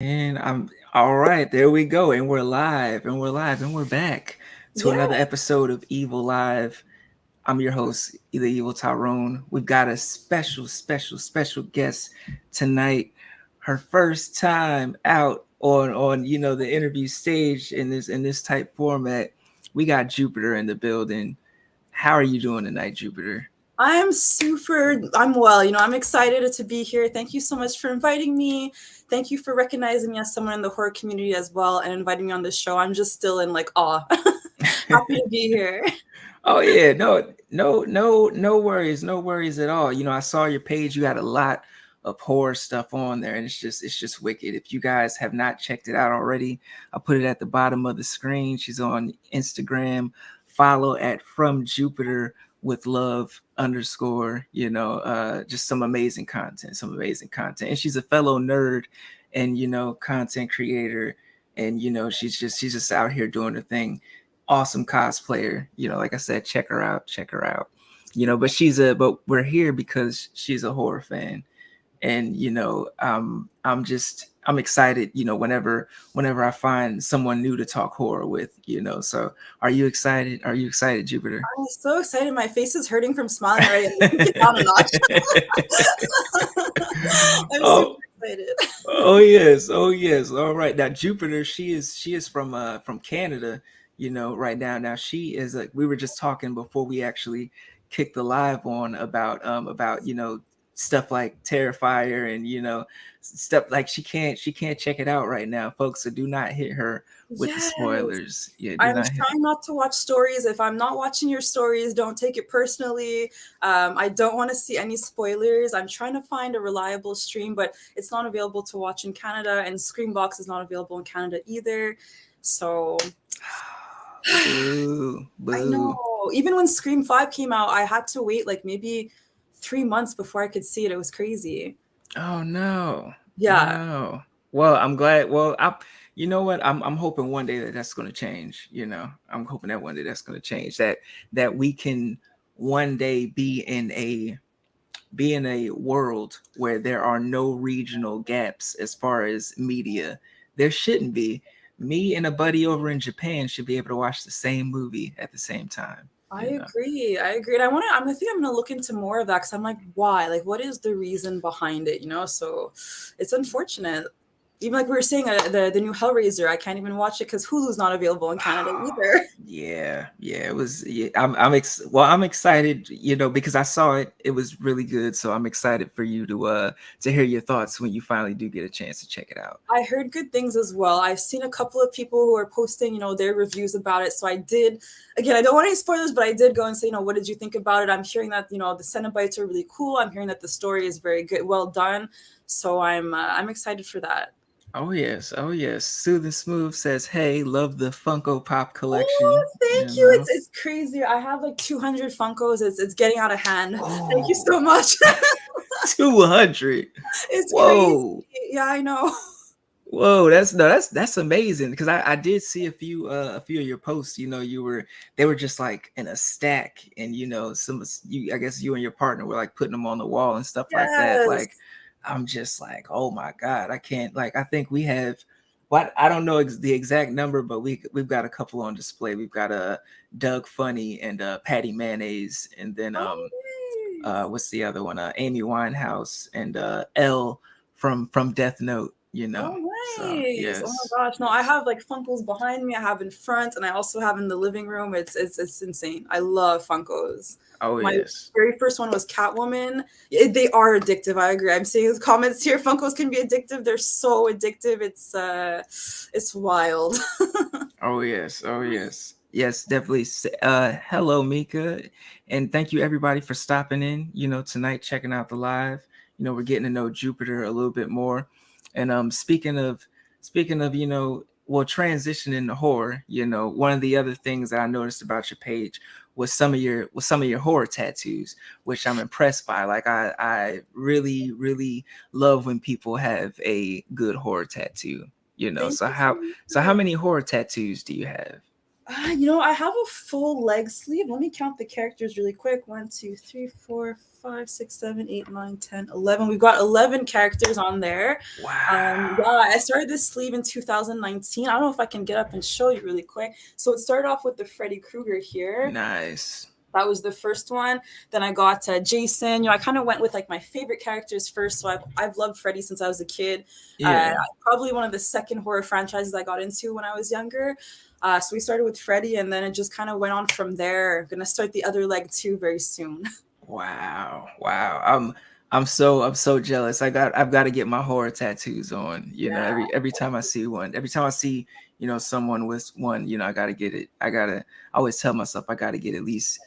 And I'm all right. There we go. And we're live, and we're live, and we're back to Yeah. another episode of Evil Live. I'm your host, the Evil Tyrone. We've got a special guest tonight. Her first time out on the interview stage in this type format. We got Jupiter in the building. How are you doing tonight, Jupiter? I'm well. I'm excited to be here. Thank you so much for inviting me. Thank you for recognizing me as someone in the horror community as well and inviting me on this show. I'm just still in like awe. Happy to be here. Oh yeah, no worries, no worries at all. I saw your page. You had a lot of horror stuff on there, and it's just wicked. If you guys have not checked it out already, I put it at the bottom of the screen. She's on Instagram. Follow at From Jupiter with Love underscore. Just some amazing content, and she's a fellow nerd and content creator, and she's just out here doing her thing. Awesome cosplayer. Like I said, check her out, check her out. But we're here because she's a horror fan. And I'm excited, whenever I find someone new to talk horror with. So are you excited? Are you excited, Jupiter? I'm so excited. My face is hurting from smiling already. Let's take it down a notch. I'm super Oh, excited. oh yes, oh yes. All right. Now Jupiter, she is from Canada, right now. Now she is we were just talking before we actually kicked the live on about stuff like Terrifier and stuff like she can't check it out right now, folks. So do not hit her with the Yes. spoilers. Yeah, do I'm not hit. trying not to watch stories. If I'm not watching your stories, don't take it personally. I don't want to see any spoilers. I'm trying to find a reliable stream, but it's not available to watch in Canada, and Screambox is not available in Canada either. So Boo, I know. boo. Even when Scream 5 came out, I had to wait like maybe 3 months before I could see it. It was crazy. Oh no, Yeah, no. Well, I'm glad. Well, you know what? I'm hoping one day that that's going to change. I'm hoping that one day that's going to change. That we can one day be in a world where there are no regional gaps as far as media. There shouldn't be. Me and a buddy over in Japan should be able to watch the same movie at the same time. I You know. agree. I agree. And I think I'm gonna look into more of that because I'm like, why? Like, what is the reason behind it? So it's unfortunate. Even like we were saying, the new Hellraiser, I can't even watch it because Hulu's not available in Canada either. Yeah, it was. Yeah, I'm excited, because I saw it. It was really good, so I'm excited for you to hear your thoughts when you finally do get a chance to check it out. I heard good things as well. I've seen a couple of people who are posting, their reviews about it. So I did, again, I don't want any spoilers, but I did go and say, what did you think about it? I'm hearing that, the Cenobites are really cool. I'm hearing that the story is very good, well done. So I'm excited for that. Oh yes, oh yes. Soothing Smooth says, "Hey, love the Funko Pop Oh, collection." thank you. It's crazy. I have like 200 Funkos. It's getting out of hand. Thank you Oh, so much. 200. It's crazy. Whoa. Yeah, I know. Whoa, that's no, that's amazing because I did see a few of your posts. They were just like in a stack, and I guess you and your partner were like putting them on the wall and stuff like that. Like Yes. I'm just like, oh my god, I can't. Like I think we have, what, I don't know the exact number, but we've got a couple on display. We've got a Doug Funny and Patty Mayonnaise, and then Oh, nice. what's the other one? Amy Winehouse and L from Death Note. Oh, So nice. Oh yes. my gosh. No, I have like Funkos behind me. I have in front, and I also have in the living room. It's insane. I love Funkos. Oh My yes. very first one was Catwoman. They are addictive. I agree. I'm seeing the comments here. Funkos can be addictive. They're so addictive. It's wild. Oh yes. Oh yes. Yes, definitely. Hello, Mika, and thank you everybody for stopping in. Tonight, checking out the live. We're getting to know Jupiter a little bit more, and speaking of well, transitioning to horror. One of the other things that I noticed about your page was some of your horror tattoos, which I'm impressed by. Like I really love when people have a good horror tattoo. Thank So you so how much. many horror tattoos do you have? I have a full leg sleeve. Let me count the characters really quick. 1, 2, 3, 4, 5, 6, 7, 8, 9, 10, 11. We've got 11 characters on there. Wow. Yeah, I started this sleeve in 2019. I don't know if I can get up and show you really quick. So it started off with the Freddy Krueger here. Nice. That was the first one. Then I got Jason. I kind of went with like my favorite characters first. So I've loved Freddy since I was a kid. Yeah. Probably one of the second horror franchises I got into when I was younger. So we started with Freddy, and then it just kind of went on from there. Gonna start the other leg too very soon. Wow. Wow. I'm so jealous. I've got to get my horror tattoos on. Every time I see one, every time I see, someone with one, I got to get it. I always tell myself I got to get at least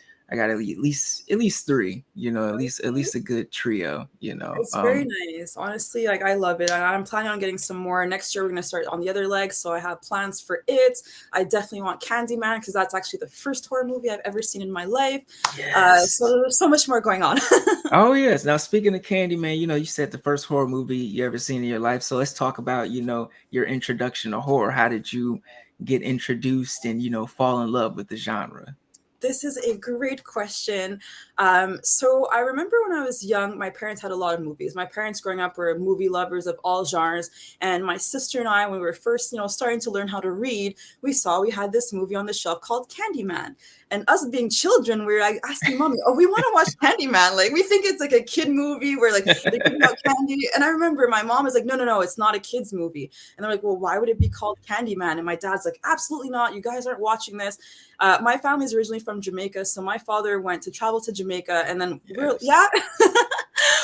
three, at least a good trio, It's very nice. Honestly, like I love it. I'm planning on getting some more. Next year we're gonna start on the other leg. So I have plans for it. I definitely want Candyman because that's actually the first horror movie I've ever seen in my life. So Yes. there's so much more going on. Oh yes. Now speaking of Candyman, you said the first horror movie you ever seen in your life. So let's talk about, your introduction to horror. How did you get introduced and, fall in love with the genre? This is a great question. So I remember when I was young, my parents had a lot of movies. My parents growing up were movie lovers of all genres. And my sister and I, when we were first, starting to learn how to read, we had this movie on the shelf called Candyman. And us being children, we were like asking mommy, "Oh, we want to watch Candyman." Like we think it's like a kid movie where like they're giving out candy. And I remember my mom was like, "No, no, no, it's not a kids movie." And they're like, "Well, why would it be called Candyman?" And my dad's like, "Absolutely not. You guys aren't watching this." My family's originally from Jamaica, so my father went to travel to Jamaica, and then Yes.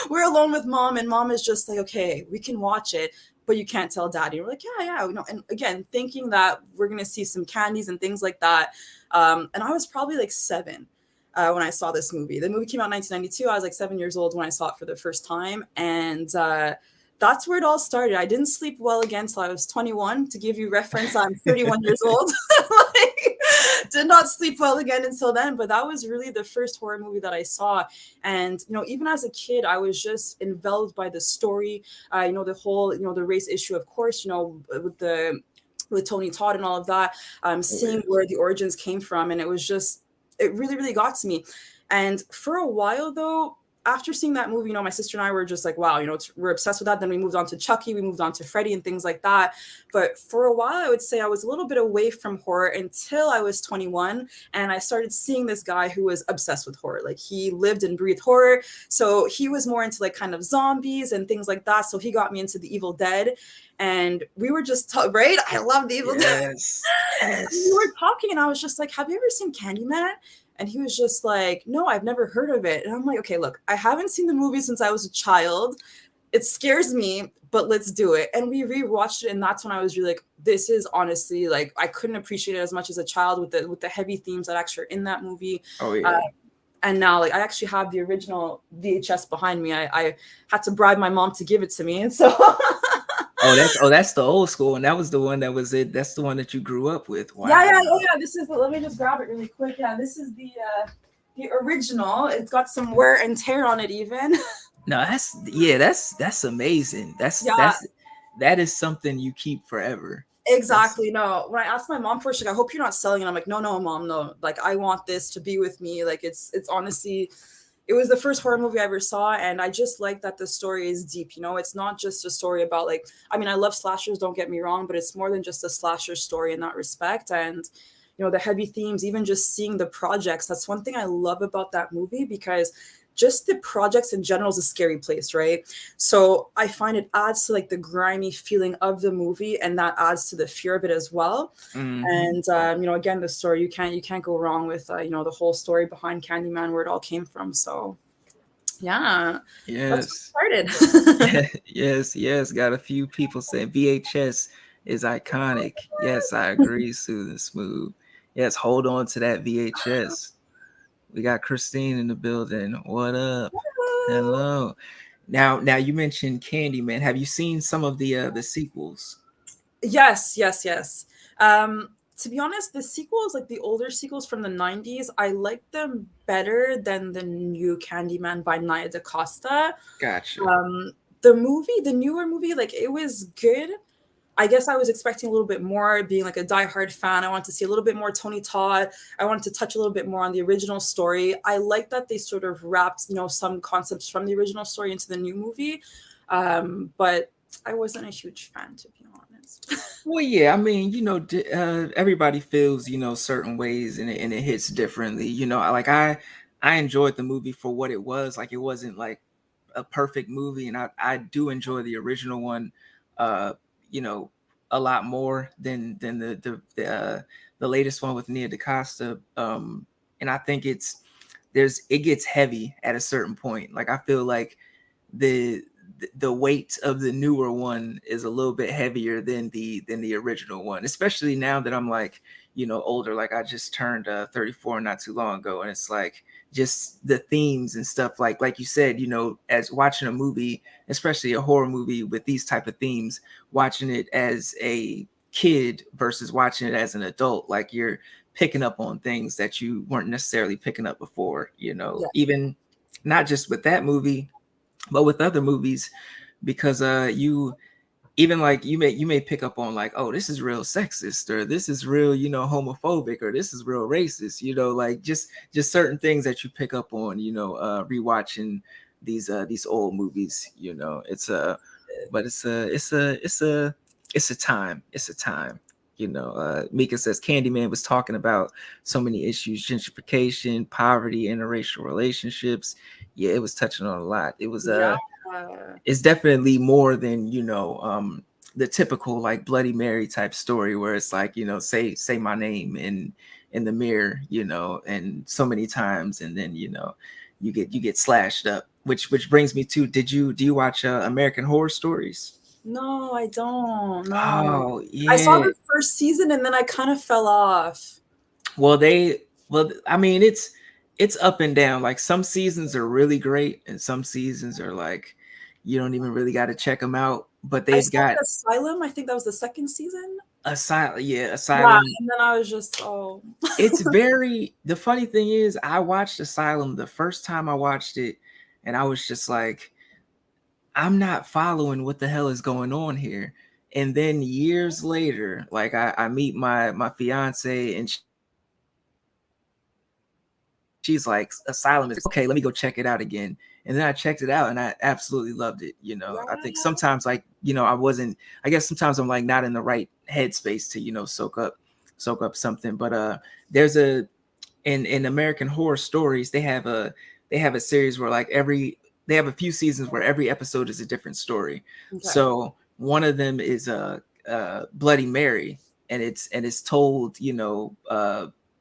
we're alone with mom, and mom is just like, "Okay, we can watch it, but you can't tell daddy." We're like, "Yeah, yeah," and again, thinking that we're gonna see some candies and things like that. And I was probably like 7. When I saw this movie. The movie came out in 1992. I was like 7 years old when I saw it for the first time. And that's where it all started. I didn't sleep well again until I was 21. To give you reference, I'm 31 years old. Like, did not sleep well again until then. But that was really the first horror movie that I saw. And, even as a kid, I was just enveloped by the story, the whole, the race issue, of course, with Tony Todd and all of that, Oh, seeing yes. where the origins came from. And it really, really got to me. And for a while, though, after seeing that movie, my sister and I were just like, wow, we're obsessed with that. Then we moved on to Chucky, we moved on to Freddy and things like that. But for a while, I would say I was a little bit away from horror until I was 21. And I started seeing this guy who was obsessed with horror. Like he lived and breathed horror. So he was more into like kind of zombies and things like that. So he got me into the Evil Dead. And we were just, right? I love the Evil Dead. Yes. We Yes. were talking and I was just like, have you ever seen Candyman? And he was just like, no, I've never heard of it. And I'm like, okay, look, I haven't seen the movie since I was a child. It scares me, but let's do it. And we rewatched it, and that's when I was really like, this is honestly like I couldn't appreciate it as much as a child with the heavy themes that actually are in that movie. Oh Uh, yeah. and now like I actually have the original VHS behind me. I had to bribe my mom to give it to me. And so Oh, that's the old school, and that was the one that was it. That's the one that you grew up with. yeah, Wow. yeah, oh yeah. This is let me just grab it really quick. Yeah, this is the original. It's got some wear and tear on it even. No, that's amazing. That's Yeah, that's that is something you keep forever. That's exactly. No, when I asked my mom for it, she's like, I hope you're not selling it. I'm like, no, no, mom, no. Like, I want this to be with me. Like, it's honestly, it was the first horror movie I ever saw, and I just like that the story is deep. It's not just a story about like, I mean, I love slashers, don't get me wrong, but it's more than just a slasher story in that respect. And the heavy themes, even just seeing the projects, that's one thing I love about that movie because just the projects in general is a scary place, right? So I find it adds to like the grimy feeling of the movie, and that adds to the fear of it as well. hmm And again, the story you can't go wrong with the whole story behind Candyman, where it all came from. So yeah, that's yes. where it started. Yes, yes. Got a few people saying VHS is iconic. Yes, I agree, Susan Smooth. Yes, hold on to that VHS. We got Christine in the building. What up? Hello. Now you mentioned Candyman. Have you seen some of the sequels? Yes, yes, yes. To be honest, the sequels, like the older sequels from the 90s, I like them better than the new Candyman by Nia DaCosta. Gotcha. The newer movie, like it was good, I guess I was expecting a little bit more, being like a diehard fan. I wanted to see a little bit more Tony Todd. I wanted to touch a little bit more on the original story. I like that they sort of wrapped, some concepts from the original story into the new movie. But I wasn't a huge fan, to be honest. Well, yeah, I mean, everybody feels, certain ways, and it hits differently. I enjoyed the movie for what it was. Like, it wasn't like a perfect movie, and I do enjoy the original one, uh, you know, a lot more than the latest one with Nia DaCosta. And I think it gets heavy at a certain point. Like, I feel like the the weight of the newer one is a little bit heavier than the original one, especially now that I'm like, older. Like, I just turned 34 not too long ago, and it's like just the themes and stuff, like you said, as watching a movie, especially a horror movie with these type of themes, watching it as a kid versus watching it as an adult, like, you're picking up on things that you weren't necessarily picking up before, Yeah. even not just with that movie, but with other movies, because you even like you may pick up on, like, oh, this is real sexist, or this is real, homophobic, or this is real racist, like, just certain things that you pick up on, rewatching these old movies. It's a but it's a time. It's a time. Mika says Candyman was talking about so many issues: gentrification, poverty, interracial relationships. Yeah, it was touching on a lot. Yeah. It's definitely more than, the typical, like, Bloody Mary type story, where it's like, say my name in the mirror, and so many times, and then, you get slashed up. Which brings me to, do you watch American Horror Stories? No, I don't. No. Oh I saw yeah. the first season and then I kind of fell off. Well, I mean, it's up and down. Like, some seasons are really great, and some seasons are like, you don't even really got to check them out. But I they've started got Asylum. I think that was the second season. Asylum. Yeah, Yeah, Asylum. and then I was just, oh. It's very. The funny thing is, I watched Asylum the first time I watched it, and I was just like, I'm not following what the hell is going on here. And then years later, like, I meet my fiance, and she's like, Asylum is great. Okay, let me go check it out again. And then I checked it out, and I absolutely loved it. I think sometimes, like, I Yeah. wasn't. I guess sometimes I'm like not in the right headspace to, soak up something. But there's in American Horror Stories, they have a series where, like, they have a few seasons where every episode is a different story. Okay. So one of them is Bloody Mary, and it's told,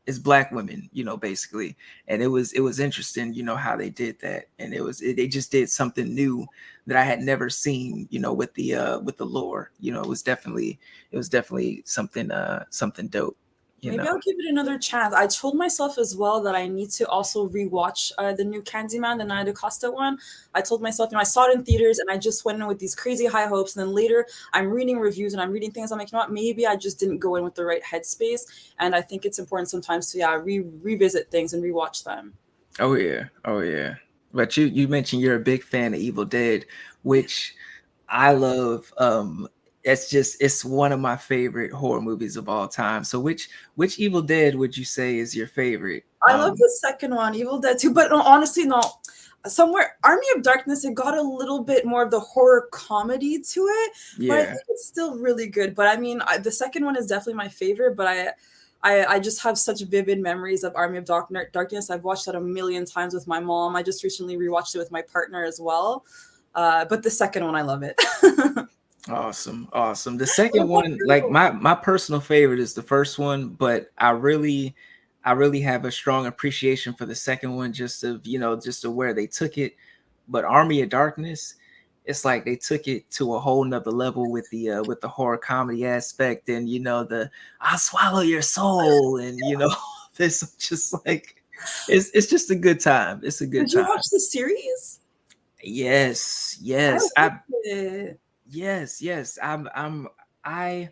it's black women, basically. And it was interesting, how they did that. And they just did something new that I had never seen, with the lore. It was definitely something dope. you Maybe know I'll give it another chance. I told myself as well that I need to also rewatch the new Candyman, the Nia DaCosta one. I told myself, I saw it in theaters and I just went in with these crazy high hopes. And then later I'm reading reviews and I'm reading things. I'm like, maybe I just didn't go in with the right headspace. And I think it's important sometimes to, revisit things and rewatch them. Oh yeah, oh yeah. But you mentioned you're a big fan of Evil Dead, which I love. It's one of my favorite horror movies of all time. So which Evil Dead would you say is your favorite? I love the second one, Evil Dead 2, but no, honestly, no. Somewhere, Army of Darkness, it got a little bit more of the horror comedy to it, but I Yeah. think it's still really good. But I mean, the second one is definitely my favorite. But I just have such vivid memories of Army of Darkness. I've watched that a million times with my mom. I just recently rewatched it with my partner as well. But the second one, I love it. Awesome, awesome. The What second about one, like, you? my personal favorite is the first one, but I really have a strong appreciation for the second one, just of where they took it. But Army of Darkness, it's like they took it to a whole nother level with the horror comedy aspect, and, the I'll swallow your soul, and, this just like, it's just a good time. It's a good Did you time. watch the series? Yes, I yes. loved it. Yes, yes. I I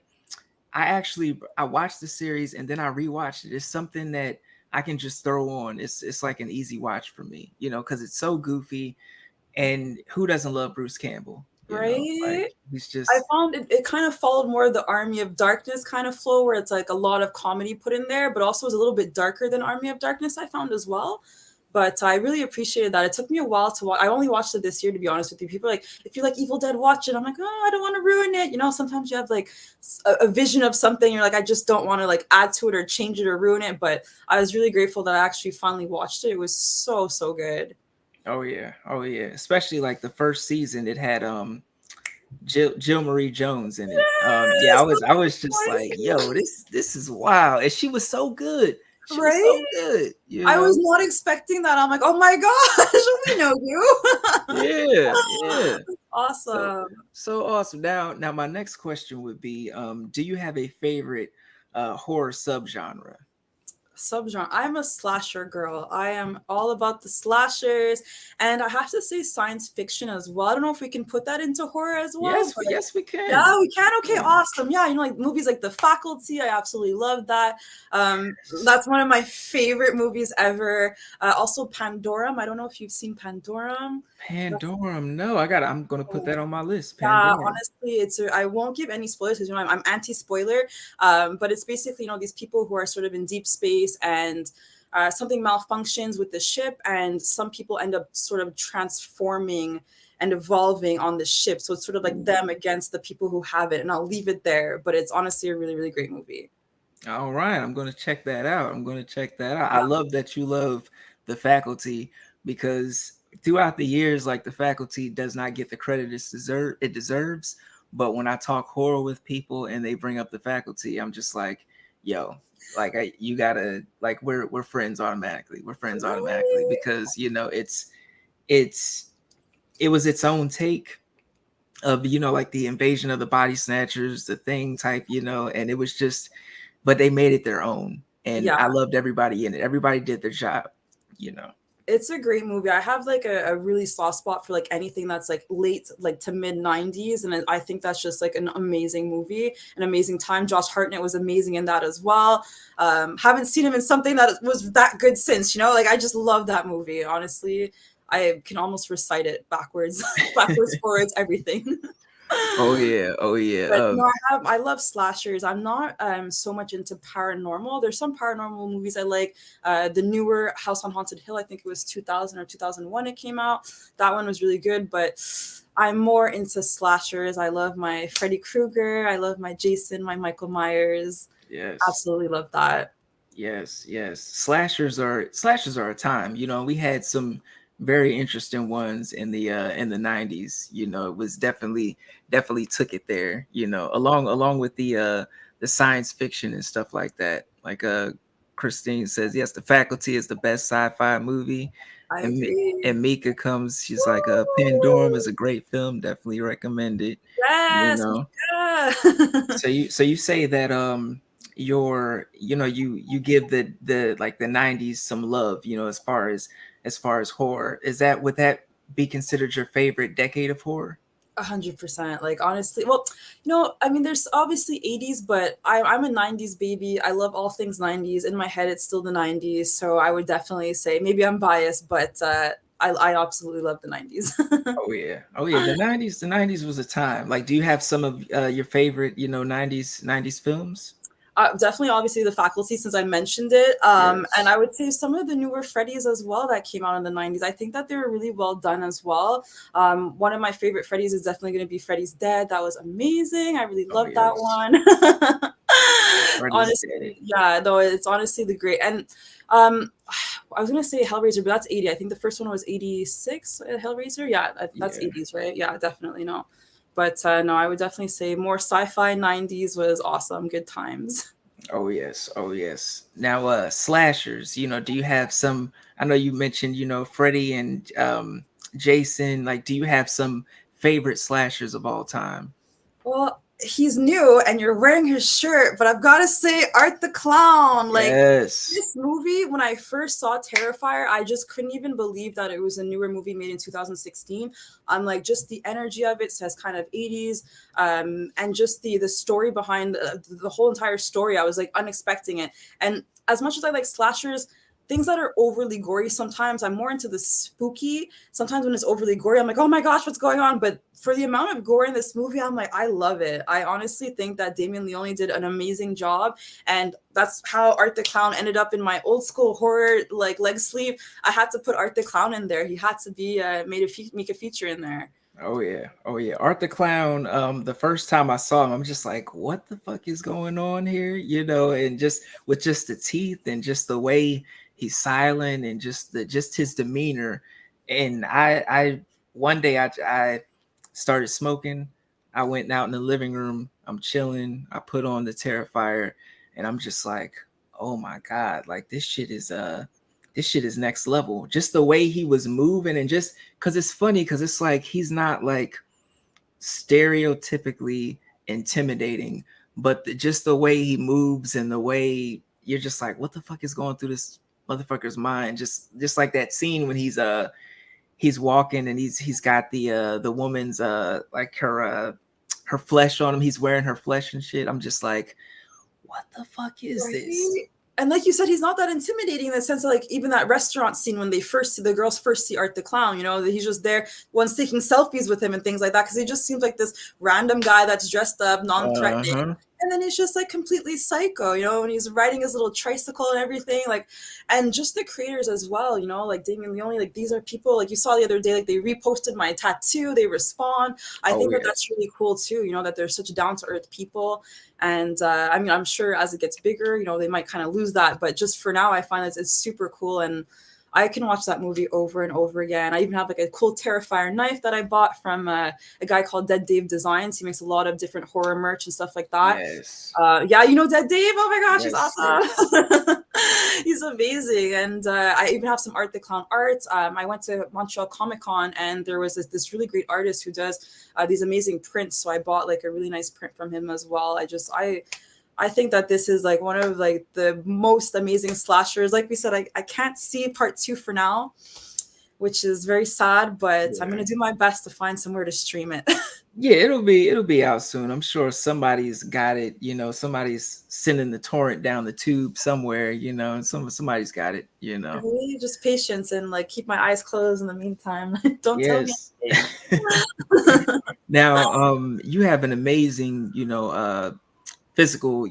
watched the series, and then I rewatched it. It's something that I can just throw on. It's like an easy watch for me, because it's so goofy. And who doesn't love Bruce Campbell? You know, like Right? he's I just found it kind of followed more of the Army of Darkness kind of flow, where it's like a lot of comedy put in there, but also was a little bit darker than Army of Darkness, I found as well. But I really appreciated that. It took me a while to watch. I only watched it this year, to be honest with you. People are like, if you like Evil Dead, watch it. I'm like, oh, I don't want to ruin it. You know, sometimes you have like a vision of something. You're like, I just don't want to like add to it or change it or ruin it. But I was really grateful that I actually finally watched it. It was so, so good. oh yeah, oh yeah. Especially like the first season, it had Jill Marie Jones in it. Yeah, Yes! I was just like, yo, this is wild, and she was so good. She was Right? so good, you I was know. not expecting that. I'm like, oh my gosh, we know you. Yeah, yeah. So Awesome. so awesome. Now my next question would be, do you have a favorite horror subgenre? Subgenre. I'm a slasher girl. I am all about the slashers, and I have to say science fiction as well. I don't know if we can put that into horror as well, Yes, but yes, we yeah, can. we can. Okay, Yeah. awesome. Yeah, you know, like movies like The Faculty. I absolutely love that. That's one of my favorite movies ever. Also, Pandorum. I don't know if you've seen Pandorum. Pandorum. No, I'm gonna put that on my list. Yeah, Pandorum. honestly, I won't give any spoilers because you know I'm anti-spoiler. But it's basically, you know, these people who are sort of in deep space, and something malfunctions with the ship, and some people end up sort of transforming and evolving on the ship. So it's sort of like them against the people who have it. And I'll leave it there. But it's honestly a really, really great movie. All right, I'm going to check that out. I'm going to check that out. I Yeah. love that you love The Faculty because throughout the years, like The Faculty does not get the credit it deserves. But when I talk horror with people and they bring up The Faculty, I'm just like, yo, like you gotta like we're friends automatically. We're friends automatically Right. because you know it's it was its own take of like the invasion of the body snatchers, the thing type, and it was just, but they made it their own, and Yeah. I loved everybody in it. Everybody did their job, you know. It's a great movie. I have like a really soft spot for like anything that's like late, like to mid 90s. And I think that's just like an amazing movie, an amazing time. Josh Hartnett was amazing in that as well. Haven't seen him in something that was that good since, you know, like I just love that movie. Honestly, I can almost recite it backwards, backwards, forwards, everything. Oh yeah, oh yeah. But no, I love slashers. I'm not so much into paranormal. There's some paranormal movies I like. The newer House on Haunted Hill, I think it was 2000 or 2001 it came out. That one was really good, but I'm more into slashers. I love my Freddy Krueger. I love my Jason, my Michael Myers. Yes. Absolutely love that. Yes, yes. Slashers are a time. We had some very interesting ones in the 90s. It was definitely took it there, along with the science fiction and stuff like that. Like Christine says, yes, The Faculty is the best sci-fi movie. I And agree. and Mika comes, she's like Pandorum Woo! is a great film, definitely recommend it, you Yes, know. Mika. So you say that you give the like the 90s some love, as far as horror. Would that be considered your favorite decade of horror? 100%. Like honestly, well, you know, I mean, there's obviously 80s, but I'm a 90s baby. I love all things 90s. In my head, it's still the 90s. So I would definitely say maybe I'm biased, but I absolutely love the 90s. Oh yeah, oh yeah. The 90s was a time. Like, do you have some of your favorite 90s films? Definitely, obviously, the faculty, since I mentioned it. And Yes. I would say some of the newer Freddy's as well that came out in the 90s. I think that they were really well done as well. One of my favorite Freddy's is definitely going to be Freddy's Dead. That was amazing. I really Oh loved that yes. one. Freddy's Dead. Honestly, yeah, no, it's honestly the great. And um, I was going to say Hellraiser, but that's 80. I think the first one was 86, Hellraiser. Yeah, that's Yeah. 80s, right? Yeah, definitely. No. But no, I would definitely say more sci-fi 90s was awesome. Good times. Oh yes, oh yes. Now slashers, do you have some, I know you mentioned, Freddy and Jason, like do you have some favorite slashers of all time? Well, he's new and you're wearing his shirt, but I've got to say, Art the Clown. Like, Yes. this movie, when I first saw Terrifier, I just couldn't even believe that it was a newer movie made in 2016. I'm like, just the energy of it says kind of 80s, and just the story behind the whole entire story, I was like unexpecting it. And as much as I like slashers, things that are overly gory. Sometimes I'm more into the spooky. Sometimes when it's overly gory, I'm like, oh my gosh, what's going on? But for the amount of gore in this movie, I'm like, I love it. I honestly think that Damien Leone did an amazing job, and that's how Art the Clown ended up in my old school horror like leg sleeve. I had to put Art the Clown in there. He had to be make a feature in there. Oh yeah, oh yeah. Art the Clown. The first time I saw him, I'm just like, what the fuck is going on here? You know, and just with just the teeth and just the way he's silent and just his demeanor. And I one day I started smoking. I went out in the living room. I'm chilling. I put on the Terrifier, and I'm just like, oh my god, like this shit is next level. Just the way he was moving, and just because it's funny, because it's like he's not like stereotypically intimidating, but just the way he moves and the way you're just like, what the fuck is going through this motherfucker's mind? Just like that scene when he's walking and he's got the woman's like her flesh on him. He's wearing her flesh and shit. I'm just like, what the fuck is this? Right. And like you said, he's not that intimidating in the sense of like even that restaurant scene when they first see the girls first see Art the Clown, that he's just there, one's taking selfies with him and things like that, because he just seems like this random guy that's dressed up, non-threatening. Uh-huh. And then he's just like completely psycho, and he's riding his little tricycle and everything. Like, and just the creators as well, like Damien Leone, like these are people like you saw the other day, like they reposted my tattoo, they respond. I Oh think that yeah. that's really cool too, that they're such down to earth people. And I mean, I'm sure as it gets bigger, they might kind of lose that. But just for now, I find that it's super cool. And I can watch that movie over and over again. I even have like a cool Terrifier knife that I bought from a guy called Dead Dave Designs. He makes a lot of different horror merch and stuff like that. Yes. Yeah, Dead Dave. Oh my gosh, he's Yes. Yes. awesome. He's amazing. And I even have some Art the Clown art. I went to Montreal Comic Con, and there was this really great artist who does these amazing prints. So I bought like a really nice print from him as well. I think that this is like one of like the most amazing slashers. Like we said, I can't see part 2 for now, which is very sad, but I'm Yeah. gonna do my best to find somewhere to stream it. Yeah, it'll be out soon. I'm sure somebody's got it, somebody's sending the torrent down the tube somewhere, somebody's got it, Really, just patience and like keep my eyes closed in the meantime. Don't tell me Yes. anything. Now, you have an amazing, physical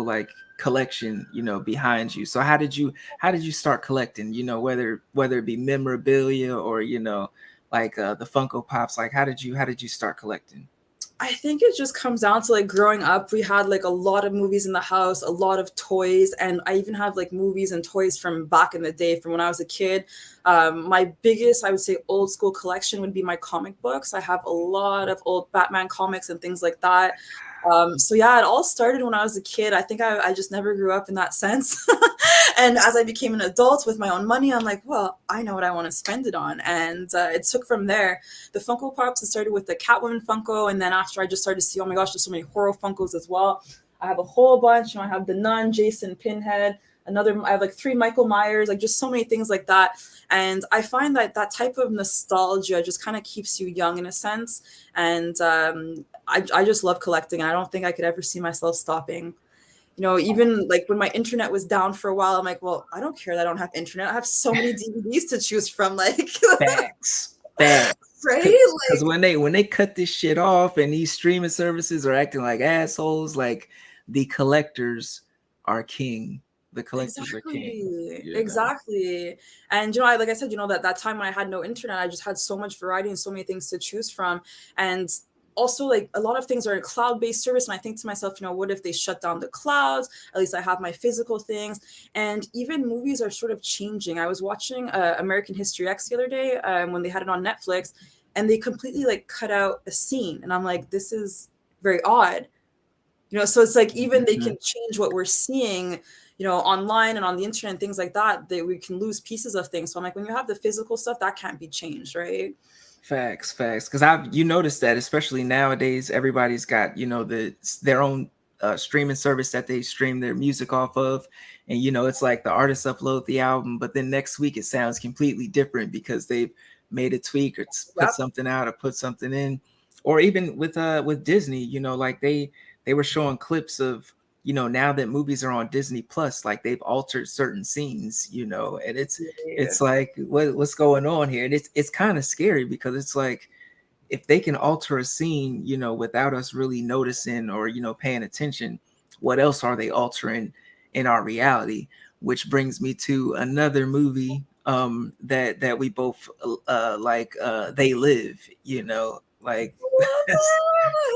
like collection, behind you. So how did you start collecting, whether it be memorabilia or, like the Funko Pops, like how did you start collecting? I think it just comes down to like growing up, we had like a lot of movies in the house, a lot of toys, and I even have like movies and toys from back in the day from when I was a kid. My biggest, I would say, old school collection would be my comic books. I have a lot of old Batman comics and things like that. So yeah, it all started when I was a kid. I think I just never grew up in that sense. And as I became an adult with my own money, I'm like, well, I know what I want to spend it on. And it took from there. The Funko Pops, it started with the Catwoman Funko. And then after I just started to see, oh my gosh, there's so many horror Funkos as well. I have a whole bunch. I have the Nun, Jason, Pinhead, I have like 3 Michael Myers, like just so many things like that. And I find that that type of nostalgia just kind of keeps you young in a sense. And I just love collecting. And I don't think I could ever see myself stopping. Even like when my internet was down for a while, I'm like, well, I don't care that I don't have internet. I have so many DVDs to choose from, like, Facts. right? Because Like, when they cut this shit off and these streaming services are acting like assholes, like the collectors are king. The collectors are king. exactly, exactly. And like I said, that time when I had no internet, I just had so much variety and so many things to choose from. And also, like a lot of things are a cloud-based service, and I think to myself, what if they shut down the clouds? At least I have my physical things. And even movies are sort of changing. I was watching American History X the other day when they had it on Netflix, and they completely like cut out a scene, and I'm like, this is very odd. So it's like even they Mhm. can change what we're seeing, online and on the internet and things like that, we can lose pieces of things. So I'm like, when you have the physical stuff, that can't be changed, right? Facts. Because you noticed that, especially nowadays, everybody's got their own streaming service that they stream their music off of, and it's like the artists upload the album, but then next week it sounds completely different because they've made a tweak or put Yep. something out or put something in, or even with Disney, like they were showing clips of now that movies are on Disney Plus, like they've altered certain scenes, and Yeah. it's like what's going on here? And it's kind of scary because it's like if they can alter a scene, without us really noticing or paying attention, what else are they altering in our reality? Which brings me to another movie that we both like. They Live, like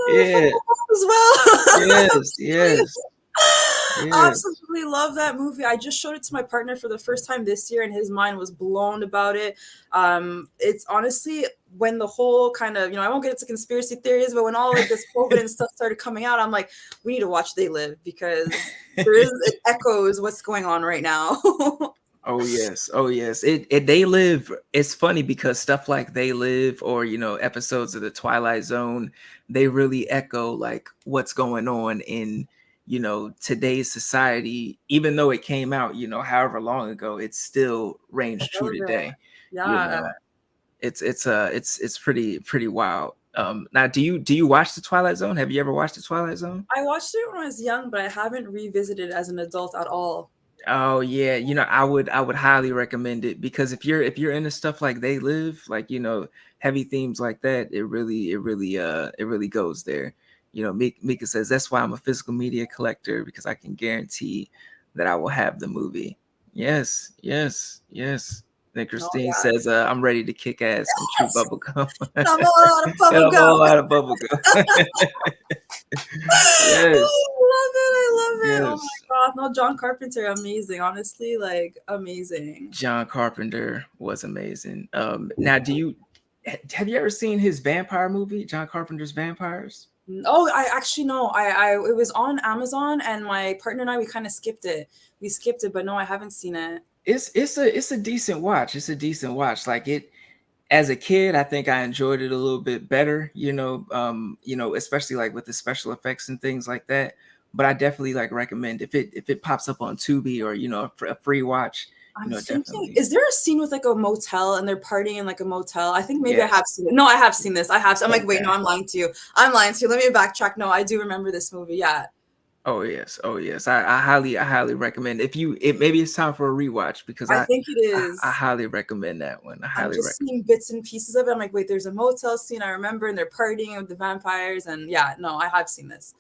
yeah, As well. yes, yes, yes. Absolutely love that movie. I just showed it to my partner for the first time this year, and his mind was blown about it. It's honestly when the whole kind of, I won't get into conspiracy theories, but when all like this COVID and stuff started coming out, I'm like, we need to watch They Live because it echoes what's going on right now. Oh yes, oh yes. It They Live. It's funny because stuff like They Live or episodes of the Twilight Zone, they really echo like what's going on in today's society. Even though it came out however long ago, it still reigns true Relevant. today. You Yeah. know, it's pretty wild. Now do you watch the Twilight Zone? Have you ever watched the Twilight Zone? I watched it when I was young, but I haven't revisited as an adult at all. Oh yeah, I would highly recommend it because if you're into stuff like They Live, like heavy themes like that, it really goes there. Mika says that's why I'm a physical media collector because I can guarantee that I will have the movie. Yes, yes, yes. Then No, Christine yeah. says, I'm ready to kick ass and chew Yes. bubble gum. I'm all out of And bubble I'm gum. all out of bubble gum. Yes, I love it. I love it. Oh yes. my god. No, John Carpenter, amazing. Honestly, like amazing. John Carpenter was amazing. Now, have you ever seen his vampire movie, John Carpenter's Vampires? Oh, I actually know. I it was on Amazon, and my partner and I, we kind of skipped it. We skipped it, but no, I haven't seen it. It's a decent watch. It's a decent watch. Like it as a kid, I think I enjoyed it a little bit better. Especially like with the special effects and things like that. But I definitely like recommend if it pops up on Tubi or a free watch. I'm thinking, Definitely is there a scene with like a motel and they're partying in like a motel? I think maybe I have yes. seen it. No, I have seen this. I have. I'm like, wait, no, Okay. I'm lying to you. I'm lying to you. Let me backtrack. No, I do remember this movie. Yeah, Oh yes, oh yes. I highly recommend maybe it's time for a rewatch because I I think it I, I is. highly recommend that one. I I'm highly just recommend. seeing bits and pieces of it. I'm like, wait, there's a motel scene I remember, and they're partying with the vampires. And yeah, no, I have seen this.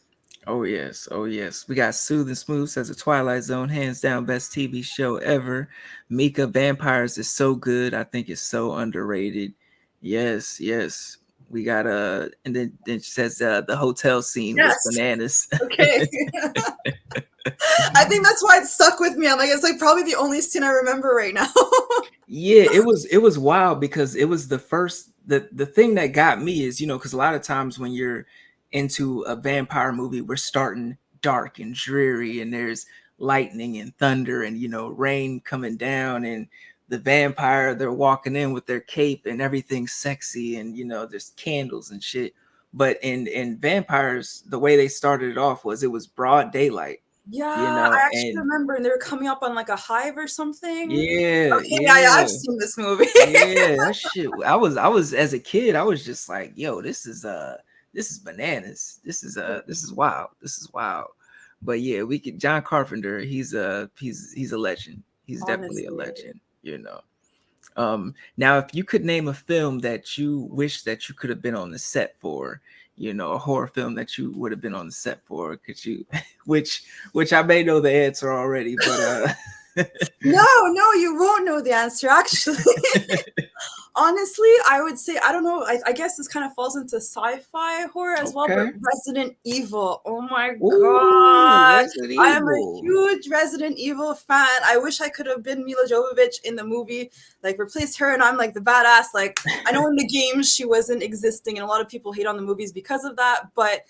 Oh yes, oh yes. We got Sooth and Smooth says the Twilight Zone, hands down best TV show ever. Mika Vampires is so good. I think it's so underrated. Yes, yes. We got and then she says the hotel scene was Yes. bananas. Okay. I think that's why it stuck with me. I'm like, it's like probably the only scene I remember right now. Yeah, it was wild because it was the thing that got me is because a lot of times when you're into a vampire movie, we're starting dark and dreary, and there's lightning and thunder and rain coming down, and the vampire they're walking in with their cape and everything's sexy, and there's candles and shit. But in vampires, the way they started it off was it was broad daylight, Yeah, I actually and remember, and they were coming up on like a hive or something. yeah, Okay, yeah, yeah, I've yeah. seen this movie. Yeah, that shit. I was as a kid, I was just like, yo, this is bananas. This is wild. This is wild. But yeah, we could John Carpenter, he's a legend. He's definitely a Honestly, legend. Now if you could name a film that you wish that you could have been on the set for, a horror film that you would have been on the set for, could you which I may know the answer already, but no, no, you won't know the answer. Actually, honestly, I would say I don't know. I guess this kind of falls into sci-fi horror as well, but okay. Resident Evil. Oh my Ooh, god, Resident I am a Evil. huge Resident Evil fan. I wish I could have been Mila Jovovich in the movie, like replace her, and I'm like the badass. Like I know in the games she wasn't existing, and a lot of people hate on the movies because of that, but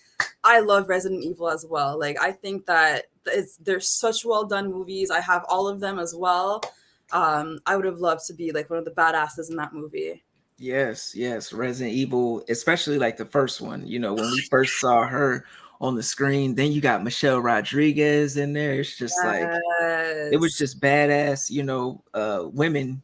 I love Resident Evil as well. Like I think that they're such well done movies. I have all of them as well. I would have loved to be like one of the badasses in that movie. Yes, yes, Resident Evil, especially like the first one. When we first saw her on the screen, then you got Michelle Rodriguez in there. It's just like it was Yes. just badass, women,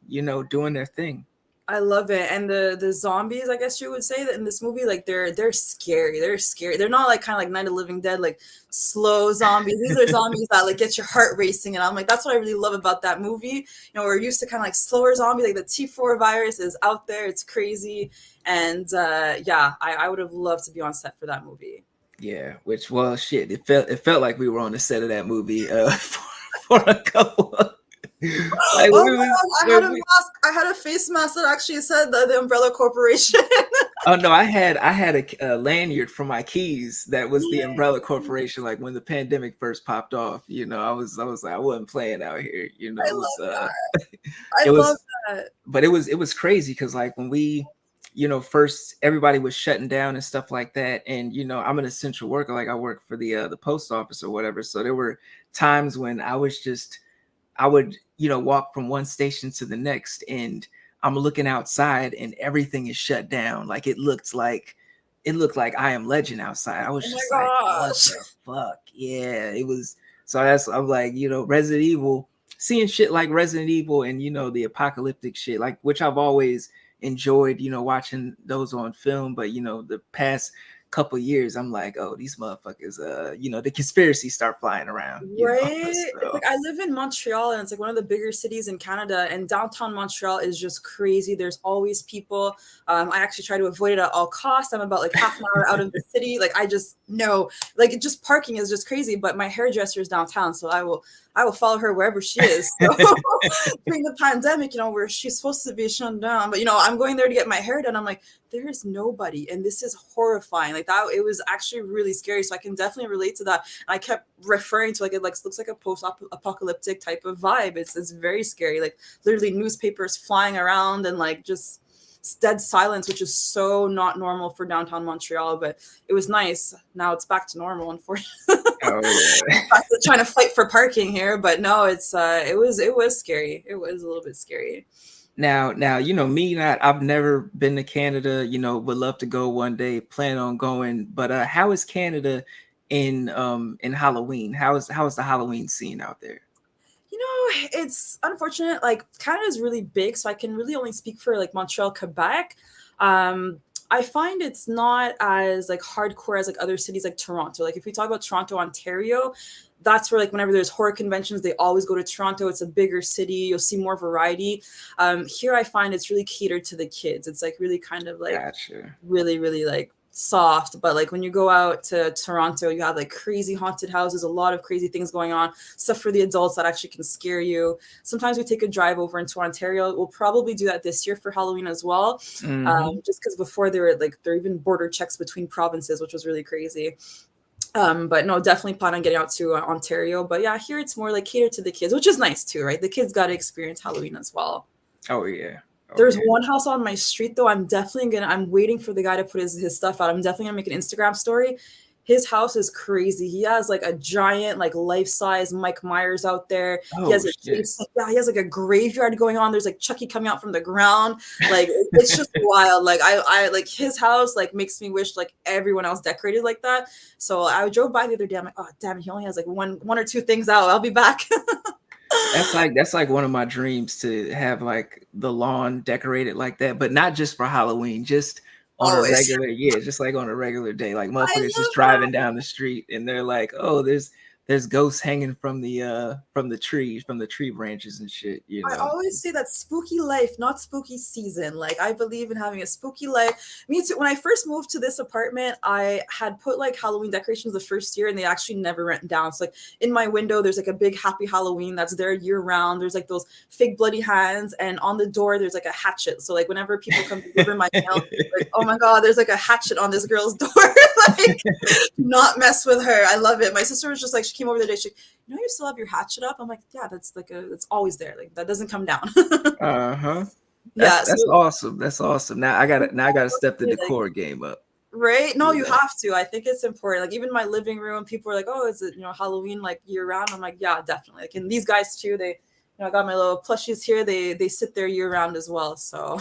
doing their thing. I love it. And the zombies, I guess you would say that in this movie, like they're scary. They're scary. They're not like kind of like Night of the Living Dead, like slow zombies. These are zombies that like get your heart racing. And I'm like, that's what I really love about that movie. You know, we're used to kind of like slower zombies, like the T4 virus is out there. It's crazy. And yeah, I would have loved to be on set for that movie. Yeah, which, well, shit, it felt like we were on the set of that movie for a couple of, like Oh we my was God, I had when a we mask. I had a face mask that actually said the Umbrella Corporation. oh no, I had a lanyard for my keys that was the Umbrella Corporation. Like when the pandemic first popped off, I was like, I wasn't playing out here. I love that. I It love was, that. but it was crazy because like when we, first everybody was shutting down and stuff like that, and I'm an essential worker, like I work for the post office or whatever. So there were times when I would, walk from one station to the next, and I'm looking outside and everything is shut down. Like it looked like I Am Legend outside. I was Oh my just like, what gosh. the fuck? Yeah, it was. So I'm like, Resident Evil, seeing shit like Resident Evil and the apocalyptic shit, like which I've always enjoyed, watching those on film. But the past couple years, I'm like, oh, these motherfuckers, the conspiracy start flying around, Right? It's So like I live in Montreal and it's like one of the bigger cities in Canada, and downtown Montreal is just crazy. There's always people. I actually try to avoid it at all costs. I'm about like half an hour out of the city. Like I just no, like it just parking is just crazy. But my hairdresser is downtown, so I will follow her wherever she is. So during the pandemic, where she's supposed to be shut down, but I'm going there to get my hair done. I'm like, there is nobody, and this is horrifying. Like that, it was actually really scary. So I can definitely relate to that. And I kept referring to like it like looks like a post-apocalyptic type of vibe. It's very scary. Like literally newspapers flying around and like just dead silence, which is so not normal for downtown Montreal. But it was nice. Now it's back to normal, unfortunately. oh yeah. Back to trying to fight for parking here, but no, it was scary. It was a little bit scary. Now, me, not I've never been to Canada, would love to go one day, plan on going. But how is Canada in Halloween? How is the Halloween scene out there? It's unfortunate. Like Canada is really big, so I can really only speak for like Montreal, Quebec. Um, I find it's not as like hardcore as like other cities like Toronto. Like if we talk about Toronto, Ontario, that's where like whenever there's horror conventions, they always go to Toronto. It's a bigger city. You'll see more variety. Here I find it's really catered to the kids. It's like really kind of like Gotcha. really, really like soft. But like when you go out to Toronto, you have like crazy haunted houses, a lot of crazy things going on, stuff for the adults that actually can scare you. Sometimes we take a drive over into Ontario. We'll probably do that this year for Halloween as well. Hmm. Just because before there were even border checks between provinces, which was really crazy. But no, definitely plan on getting out to Ontario. But yeah, here it's more like catered to the kids, which is nice too, right? The kids got to experience Halloween as well. Oh yeah. Oh There's yeah. one house on my street though. I'm waiting for the guy to put his stuff out. I'm definitely gonna make an Instagram story. His house is crazy. He has like a giant, like life-size Mike Myers out there. He Oh has a shit. Jason, yeah, he has like a graveyard going on. There's like Chucky coming out from the ground. Like it's just wild. Like I like his house like makes me wish like everyone else decorated like that. So I drove by the other day. I'm like, oh damn it, he only has like one or two things out. I'll be back. That's like one of my dreams, to have like the lawn decorated like that, but not just for Halloween, just on a Always. regular, yeah, just like on a regular day. Like I motherfuckers just love driving that. down the street and they're like, oh, there's ghosts hanging from the trees, from the tree branches and shit, I always say that spooky life, not spooky season. Like I believe in having a spooky life. Me too. When I first moved to this apartment, I had put like Halloween decorations the first year and they actually never went down. So like in my window, there's like a big happy Halloween that's there year round. There's like those fake bloody hands, and on the door there's like a hatchet. So like whenever people come to deliver my mail, like, oh my god, there's like a hatchet on this girl's door. Like, not mess with her. I love it. My sister was just like, she came over the day, you still have your hatchet up? I'm like, yeah, that's always there. Like that doesn't come down. Uh-huh. That's Yeah. So that's awesome. That's awesome. Now I gotta step the like, decor game up. right? No, you Yeah. have to. I think it's important. Like even my living room, people are like, oh, is it Halloween like year round? I'm like, yeah, definitely. Like and these guys too. They, I got my little plushies here. They sit there year round as well. So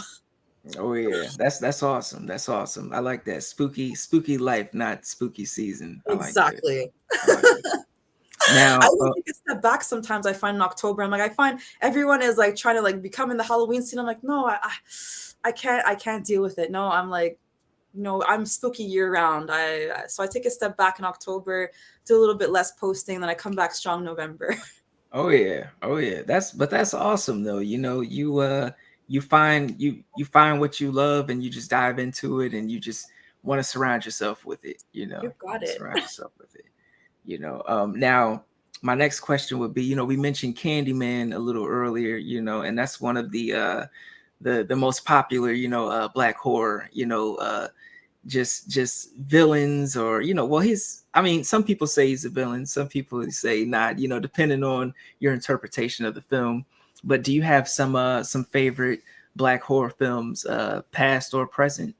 Oh yeah. That's awesome. That's awesome. I like that. Spooky life, not spooky season. I like that. exactly. I like that. Now, I even take a step back sometimes. I find in October, I find everyone is like trying to like become in the Halloween scene. I'm like, no, I can't deal with it. No, I'm like, no, I'm spooky year round. So I take a step back in October, do a little bit less posting, then I come back strong November. oh yeah, oh yeah. That's awesome though. You know, you find what you love and you just dive into it and you just want to surround yourself with it. You know, You you got want to it. surround yourself with it. You know, now my next question would be, you know, we mentioned Candyman a little earlier. You know, and that's one of the most popular, you know, black horror. You know, just villains or you know well he's I mean some people say he's a villain, some people say not, you know, depending on your interpretation of the film. But do you have some favorite black horror films, past or present?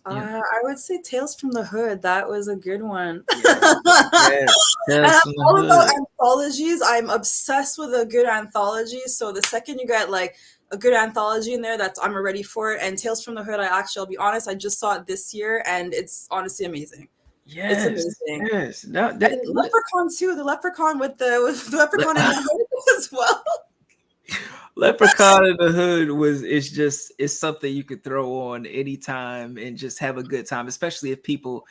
Yeah. I would say Tales from the Hood. That was a good one. Yes, yes. And Tales I'm from the all about Hood. anthologies. I'm obsessed with a good anthology. So the second you get like a good anthology in there, that's I'm ready for it. And Tales from the Hood, I'll be honest, I just saw it this year, and it's honestly amazing. It's Yes, amazing. yes. No, And Leprechaun too. The Leprechaun with the Leprechaun in the Hood as well. Leprechaun in the Hood was it's something you could throw on anytime and just have a good time, especially if people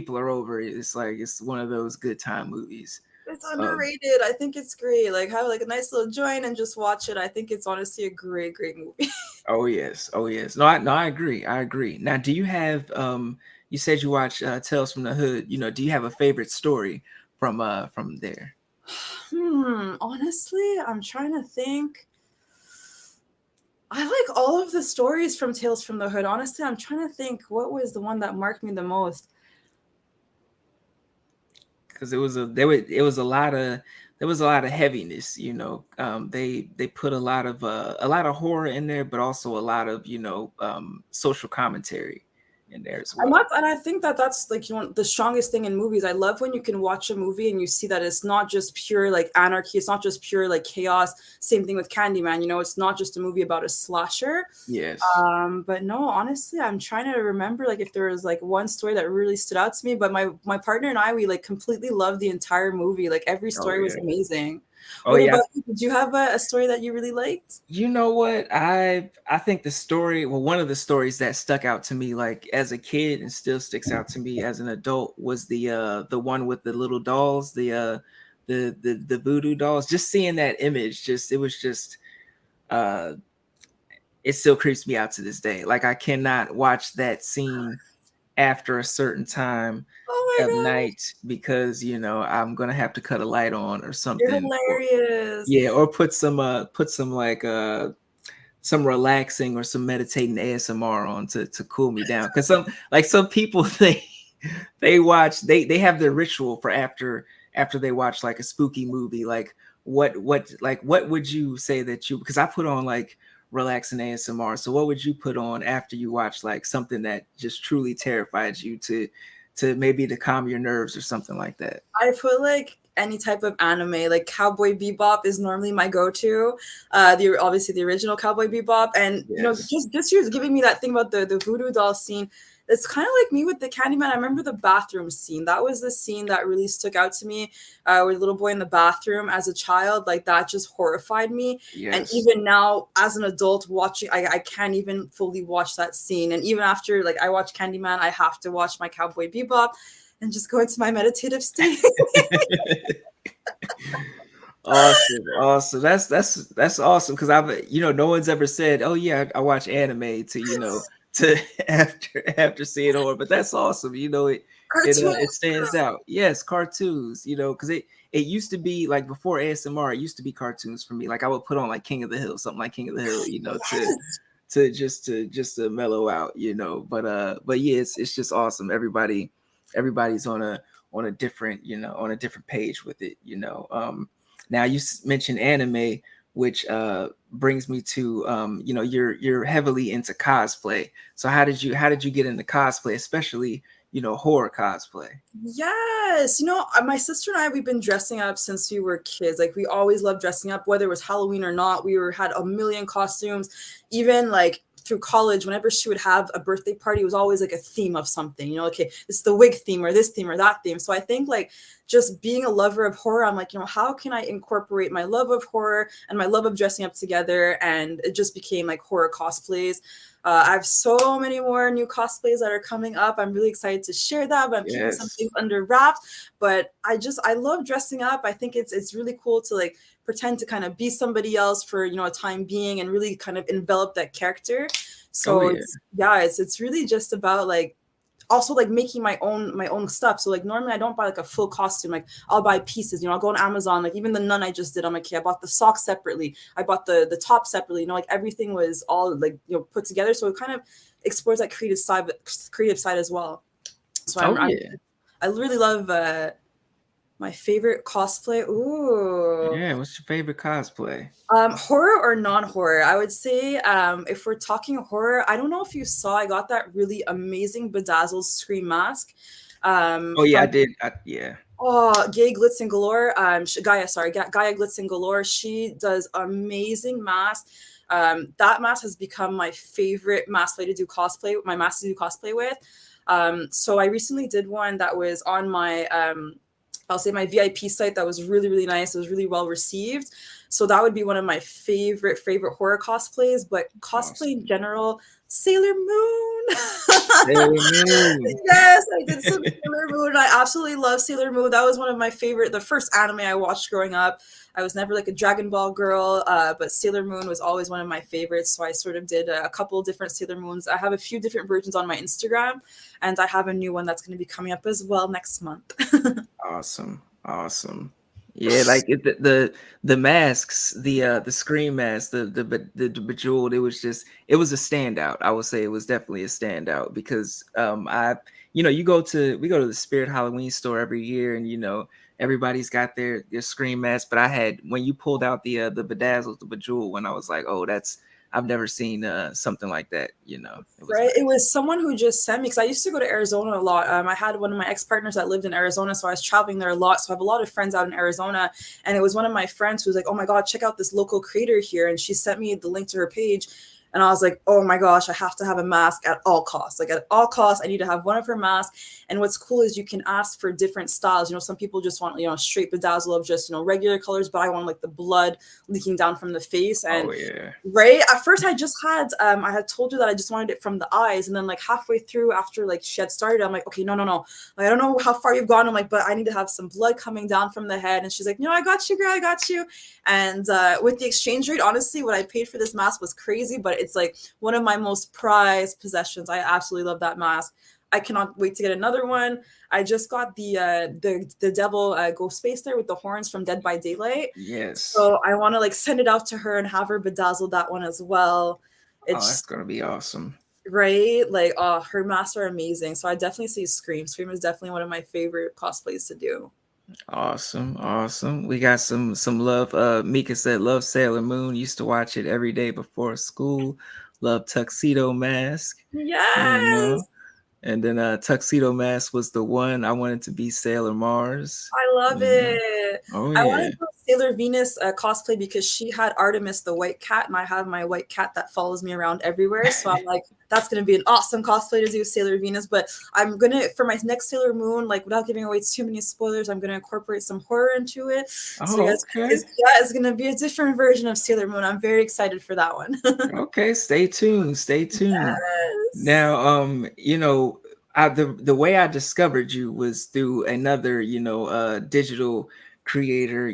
are over it. It's like it's one of those good time movies. It's Um, underrated. I think it's great. Like have like a nice little joint and just watch it. I think it's honestly a great, great movie. oh yes, oh yes. No, I agree. I agree. Now, do you have you said you watch Tales from the Hood, you know, do you have a favorite story from there? Honestly, I'm trying to think. I like all of the stories from Tales from the Hood. Honestly, I'm trying to think what was the one that marked me the most. Because it was a lot of there was a lot of heaviness, you know. They put a lot of horror in there, but also a lot of, you know, social commentary in there as well. And I think that that's like the strongest thing in movies. I love when you can watch a movie and you see that it's not just pure like anarchy, it's not just pure like chaos. Same thing with Candyman, it's not just a movie about a slasher. Yes. But no, honestly, I'm trying to remember like if there was like one story that really stood out to me. But my partner and I, we like completely loved the entire movie. Like every Oh story was yeah. amazing. Oh What yeah. about you? Did you have a story that you really liked? You know what? I think the story, well, one of the stories that stuck out to me like as a kid and still sticks out to me as an adult was the one with the little dolls, the voodoo dolls. Just seeing that image, just it was just uh it still creeps me out to this day. Like I cannot watch that scene after a certain time Oh my of gosh, night because, you know, I'm gonna have to cut a light on or you're something. Or hilarious. yeah, or put some like some relaxing or some meditating ASMR on to cool me down. Because some people they watch they have their ritual for after they watch like a spooky movie. Like what would you say that you, because I put on like relaxing ASMR. So what would you put on after you watch like something that just truly terrified you to maybe to calm your nerves or something like that? I put like any type of anime, like Cowboy Bebop is normally my go-to. The obviously the original Cowboy Bebop, and Yes. just this year's giving me that thing about the voodoo doll scene. It's kind of like me with the Candyman. I remember the bathroom scene. That was the scene that really stuck out to me. With the little boy in the bathroom as a child, like that just horrified me. And Yes. even now, as an adult watching, I can't even fully watch that scene. And even after like I watch Candyman, I have to watch my Cowboy Bebop and just go into my meditative state. Awesome, awesome. That's awesome because I've, you know, no one's ever said, "Oh yeah, I watch anime," to, you know, to after seeing horror. But that's awesome. You know, it Cartoons. stands out. Yes, cartoons. You know, because it used to be like before ASMR. It used to be cartoons for me. Like I would put on like King of the Hill, something like King of the Hill. You know, Yes. to mellow out. You know, but yeah, it's just awesome. Everybody's on a different, you know, on a different page with it. You know. Now you mentioned anime, which brings me to, you know, you're heavily into cosplay. So how did you get into cosplay, especially, you know, horror cosplay? Yes. My sister and I, we've been dressing up since we were kids. Like we always loved dressing up, whether it was Halloween or not. We had a million costumes. Even like through college, whenever she would have a birthday party, it was always like a theme of something, you know, okay, it's the wig theme or this theme or that theme. So I think like just being a lover of horror, I'm like, you know, how can I incorporate my love of horror and my love of dressing up together? And it just became like horror cosplays. I have so many more new cosplays that are coming up. I'm really excited to share that, but I'm keeping some Yes. things under wraps. But I love dressing up. I think it's really cool to like pretend to kind of be somebody else for, you know, a time being and really kind of envelop that character. Oh So yeah. it's really just about like also like making my own stuff. So like normally I don't buy like a full costume. Like I'll buy pieces, you know, I'll go on Amazon. Like even the nun I just did, I'm like, okay, I bought the socks separately. I bought the top separately. You know, like everything was all like, you know, put together. So it kind of explores that creative side as well. So Oh I'm yeah. I really love my favorite cosplay. Ooh. Yeah. What's your favorite cosplay? Horror or non-horror? I would say, if we're talking horror, I don't know if you saw, I got that really amazing bedazzled scream mask, Oh yeah, I from did. Yeah. Gay Glitz and Galore. Gaia, sorry, Gaia Glitz and Galore. She does amazing masks. That mask has become my favorite mask play to do cosplay. My mask to do cosplay with. So I recently did one that was on my I'll say my VIP site that was really, really nice. It was really well received. So that would be one of my favorite horror cosplays. But cosplay in Awesome. general, Sailor Moon. Sailor Moon. Yes, I did some Sailor Moon. I absolutely love Sailor Moon. That was one of my favorite, the first anime I watched growing up. I was never like a Dragon Ball girl, but Sailor Moon was always one of my favorites. So I sort of did a couple different Sailor Moons. I have a few different versions on my Instagram, and I have a new one that's going to be coming up as well next month. Awesome. Awesome. Yeah, like the masks, the scream mask, the bejeweled, it was a standout. I would say it was definitely a standout because we go to the Spirit Halloween store every year, and everybody's got their scream mask, but I had, when you pulled out the bedazzled, the bejeweled one, I was like, "Oh, that's I've never seen something like that." It was Right. It nice. was someone who just sent me because I used to go to Arizona a lot. I had one of my ex partners that lived in Arizona, so I was traveling there a lot. So I have a lot of friends out in Arizona, and it was one of my friends who was like, "Oh my god, check out this local creator here," and she sent me the link to her page. And I was like, oh my gosh, I have to have a mask at all costs. Like at all costs, I need to have one of her masks. And what's cool is you can ask for different styles. You know, some people just want, you know, straight bedazzle of just, you know, regular colors, but I want like the blood leaking down from the face. And Oh yeah. right at first I had told her that I just wanted it from the eyes, and then like halfway through after like she had started, I'm like, okay, no, like, I don't know how far you've gone. I'm like, but I need to have some blood coming down from the head. And she's like, no, I got you, girl, I got you. And with the exchange rate, honestly, what I paid for this mask was crazy, but it's like one of my most prized possessions. I absolutely love that mask. I cannot wait to get another one. I just got the devil ghost face there with the horns from Dead by Daylight. Yes. So I want to like send it out to her and have her bedazzle that one as well. Oh, that's It's gonna be awesome. right, like oh, her masks are amazing. So I definitely see Scream. Scream is definitely one of my favorite cosplays to do. Awesome, awesome. We got some love. Mika said love Sailor Moon. Used to watch it every day before school. Love Tuxedo Mask. You Yes, know, and then Tuxedo Mask was the one I wanted to be Sailor Mars. I love You know. it. Oh I want yeah. to do Sailor Venus cosplay because she had Artemis the white cat, and I have my white cat that follows me around everywhere. So I'm like, that's gonna be an awesome cosplay to do Sailor Venus. But I'm gonna, for my next Sailor Moon, like without giving away too many spoilers, I'm gonna incorporate some horror into it. So you Oh, guys, okay. it's gonna be a different version of Sailor Moon. I'm very excited for that one. Okay, stay tuned. Stay tuned. Yes. Now, the way I discovered you was through another, digital creator,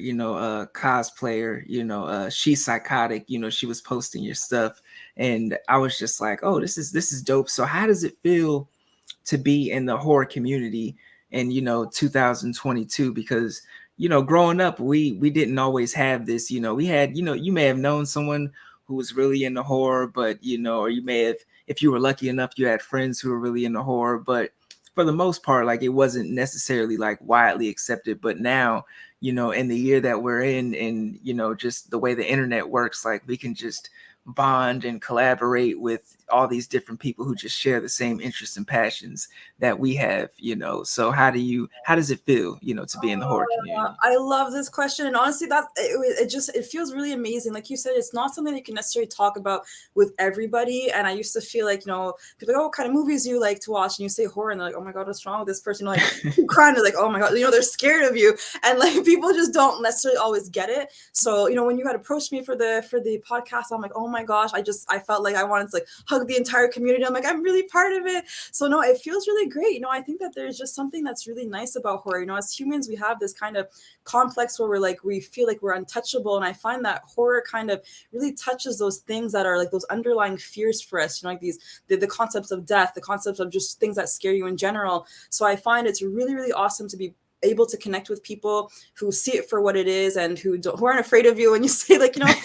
cosplayer, she's psychotic, she was posting your stuff, and I was just like, oh, this is dope. So how does it feel to be in the horror community in 2022? Because growing up, we didn't always have this. We had, you may have known someone who was really into horror, but or you may have, if you were lucky enough, you had friends who were really into horror, but for the most part, like, it wasn't necessarily like widely accepted. But now, in the year that we're in, and just the way the internet works, like, we can just bond and collaborate with all these different people who just share the same interests and passions that we have, So how does it feel, to be in the horror community? I love this question, and honestly, that it feels really amazing. Like you said, it's not something that you can necessarily talk about with everybody. And I used to feel like, people are like, oh, what kind of movies do you like to watch? And you say horror, and they're like, oh my god, what's wrong with this person? Like crying, they're like, oh my god, they're scared of you, and like people just don't necessarily always get it. So when you had approached me for the podcast, I'm like, oh my gosh, I felt like I wanted to like hug the entire community. I'm like, I'm really part of it. So no, it feels really great. I think that there's just something that's really nice about horror. As humans, we have this kind of complex where we feel like we're untouchable, and I find that horror kind of really touches those things that are like those underlying fears for us. Like the concepts of death, the concepts of just things that scare you in general. So I find it's really, really awesome to be able to connect with people who see it for what it is and who aren't afraid of you when you say like, like,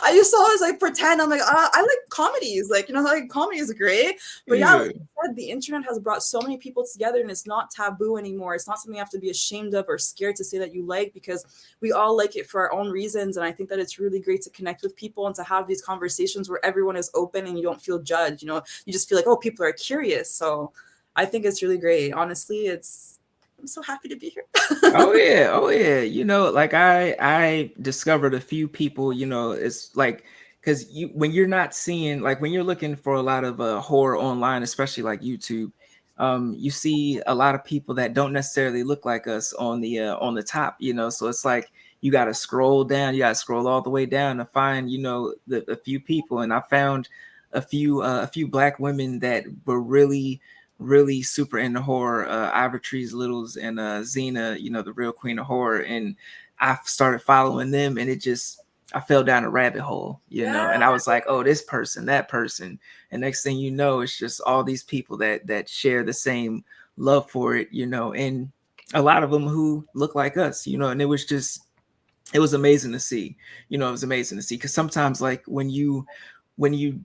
I used to always like pretend I'm like, I like comedies, like, like comedy is great. But yeah, like you said, the internet has brought so many people together, and it's not taboo anymore. It's not something you have to be ashamed of or scared to say that you like, because we all like it for our own reasons. And I think that it's really great to connect with people and to have these conversations where everyone is open and you don't feel judged. You just feel like, oh, people are curious. So I think it's really great. Honestly, I'm so happy to be here. Oh yeah, oh yeah. Like I discovered a few people. It's like because when you're not seeing, like when you're looking for a lot of horror online, especially like YouTube, you see a lot of people that don't necessarily look like us on the top. So it's like you got to scroll down, you got to scroll all the way down to find a few people, and I found a few Black women that were really super into horror, Ivory Littles and Xena, the real queen of horror. And I started following them, and I fell down a rabbit hole, Yeah. and I was like, oh, this person, that person. And next thing you know, it's just all these people that share the same love for it, and a lot of them who look like us, and it was amazing to see. It was amazing to see, because sometimes, like when you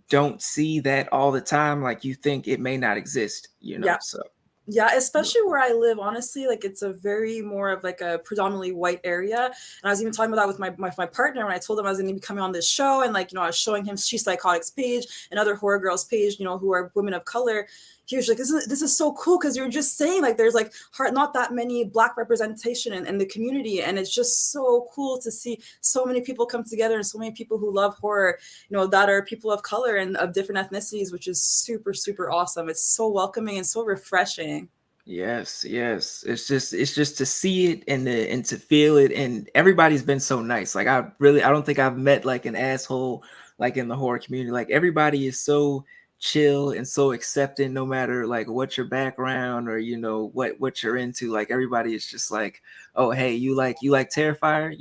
don't see that all the time, like you think it may not exist, Yeah. so Yeah, especially where I live, honestly, like it's a very more of like a predominantly white area. And I was even talking about that with my partner when I told him I was going to be coming on this show. And like, I was showing him She Psychotic's page and other horror girls page, who are women of color. He was like, this is so cool, because you're just saying like there's like not that many Black representation in the community. And it's just so cool to see so many people come together and so many people who love horror, that are people of color and of different ethnicities, which is super, super awesome. It's so welcoming and so refreshing. yes, yes. It's just to see it and to feel it, and everybody's been so nice. Like I don't think I've met like an asshole like in the horror community. Like everybody is so chill and so accepting, no matter like what your background or what you're into. Like everybody is just like, oh hey, you like Terrifier,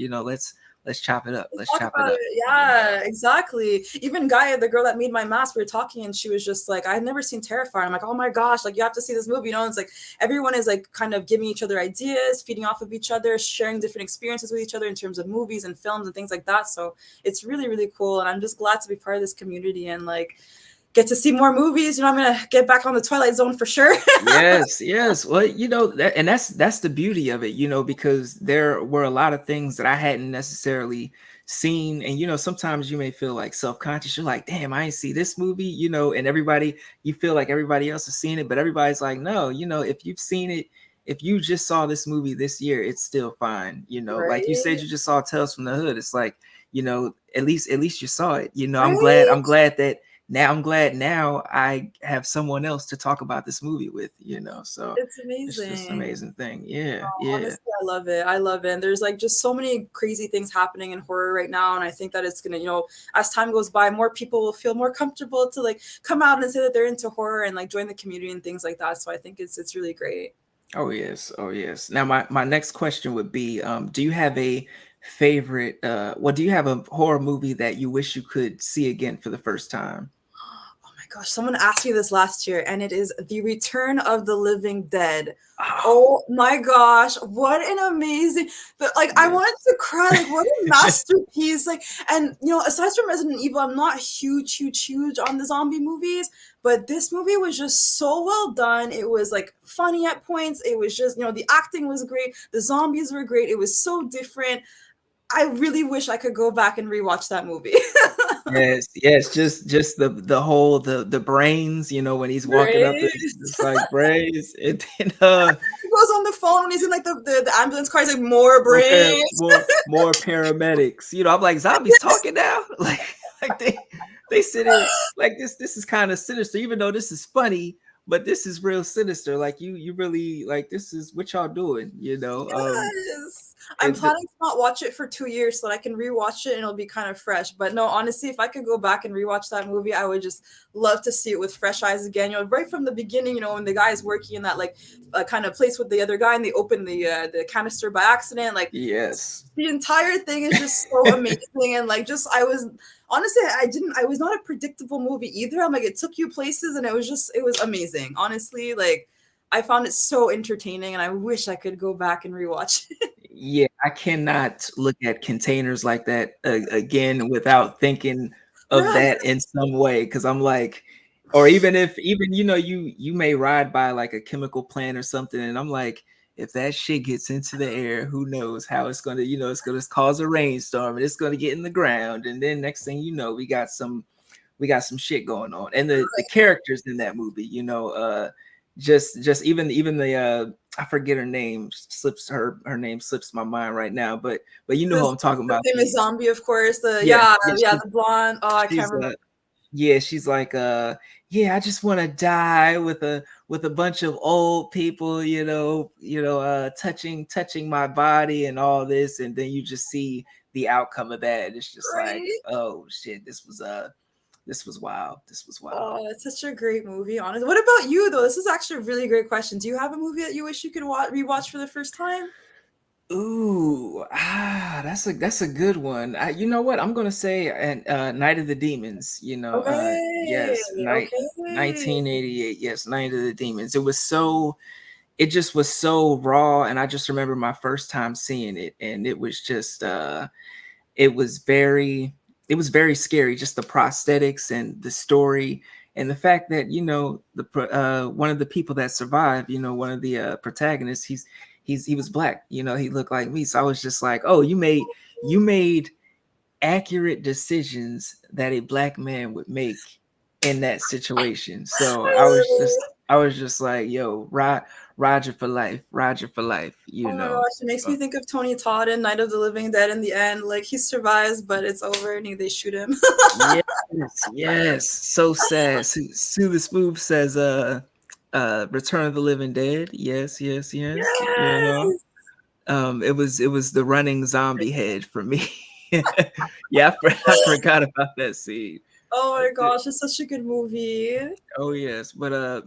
let's chop it up. Let's Let's talk chop it about up. it. Yeah, exactly. Even Gaia, the girl that made my mask, we were talking, and she was just like, I've never seen Terrifier. I'm like, oh my gosh, like you have to see this movie. It's like everyone is like kind of giving each other ideas, feeding off of each other, sharing different experiences with each other in terms of movies and films and things like that. So it's really, really cool. And I'm just glad to be part of this community and like get to see more movies. I'm gonna get back on the Twilight Zone for sure. Yes, yes. Well, and that's the beauty of it, because there were a lot of things that I hadn't necessarily seen. And sometimes you may feel like self-conscious. You're like, damn, I ain't see this movie, and you feel like everybody else has seen it, but everybody's like, no, if you've seen it, if you just saw this movie this year, it's still fine. Like you said, Right. you just saw Tales from the Hood. It's like, at least you saw it. I'm Right. glad that I'm glad now I have someone else to talk about this movie with, so It's it's just an amazing. amazing thing. Yeah, yeah. Honestly, I love it. I love it. And there's like just so many crazy things happening in horror right now. And I think that it's gonna, as time goes by, more people will feel more comfortable to like come out and say that they're into horror and like join the community and things like that. So I think it's really great. Oh yes, oh yes. Now my next question would be, do you have a favorite do you have a horror movie that you wish you could see again for the first time? Oh my gosh, someone asked me this last year, and it is The Return of the Living Dead. Oh, Oh my gosh, what an amazing, but like I yes. wanted to cry, like what a masterpiece. Like, and aside from Resident Evil, I'm not huge on the zombie movies, but this movie was just so well done. It was like funny at points. It was just, the acting was great, the zombies were great, it was so different. I really wish I could go back and rewatch that movie. Yes, yes, just the whole the brains, when he's walking up, Right? it's like brains, and then He goes on the phone when he's in like the ambulance car. He's like, more more brains. more paramedics. I'm like, zombies talking now, like they sit in like this is kind of sinister, even though this is funny, but this is real sinister. Like you really like this is what y'all doing, Yes. I'm and planning to not watch it for 2 years so that I can rewatch it and it'll be kind of fresh. But no, honestly, if I could go back and rewatch that movie, I would just love to see it with fresh eyes again. Right from the beginning, when the guy is working in that like kind of place with the other guy and they open the canister by accident, like yes. the entire thing is just so amazing. And like, just I was honestly, I was not a predictable movie either. I'm like, it took you places and it was amazing. Honestly, like I found it so entertaining and I wish I could go back and rewatch it. Yeah, I cannot look at containers like that again without thinking of Right. that in some way. Because I'm like, or even if even you may ride by like a chemical plant or something, and I'm like, if that shit gets into the air, who knows how it's gonna, it's gonna cause a rainstorm and it's gonna get in the ground, and then next thing you know, we got some shit going on. And the characters in that movie, just even the I forget her name, slips her name slips my mind right now, but you know who I'm talking The about. famous zombie, of course. The Yeah, yeah, yeah, the blonde. Oh, I can't she's remember. yeah, she's like yeah, I just want to die with a bunch of old people, touching my body and all this, and then you just see the outcome of that. It's just like, Right? oh shit, this was wild. This was wild. Oh, it's such a great movie, honestly. What about you, though? This is actually a really great question. Do you have a movie that you wish you could rewatch for the first time? Ooh, that's a good one. You know what? I'm gonna say Night of the Demons. Okay, Yes, night okay. 1988. Yes, Night of the Demons. It just was so raw, and I just remember my first time seeing it, and it was just it was very it was very scary, just the prosthetics and the story and the fact that one of the people that survived, one of the protagonists, he was black, he looked like me, so I was just like, oh, you made accurate decisions that a black man would make in that situation. So I was just like, yo, Roger for life, Roger for life, Oh my gosh, it makes me think of Tony Todd in Night of the Living Dead in the end. Like he survives, but it's over and they shoot him. Yes, yes. So sad. Sue the Smooth says, Return of the Living Dead. Yes, yes, yes. Yes. It was the running zombie head for me. Yeah, I forgot about that scene. Oh I my did. gosh, it's such a good movie. Oh yes, but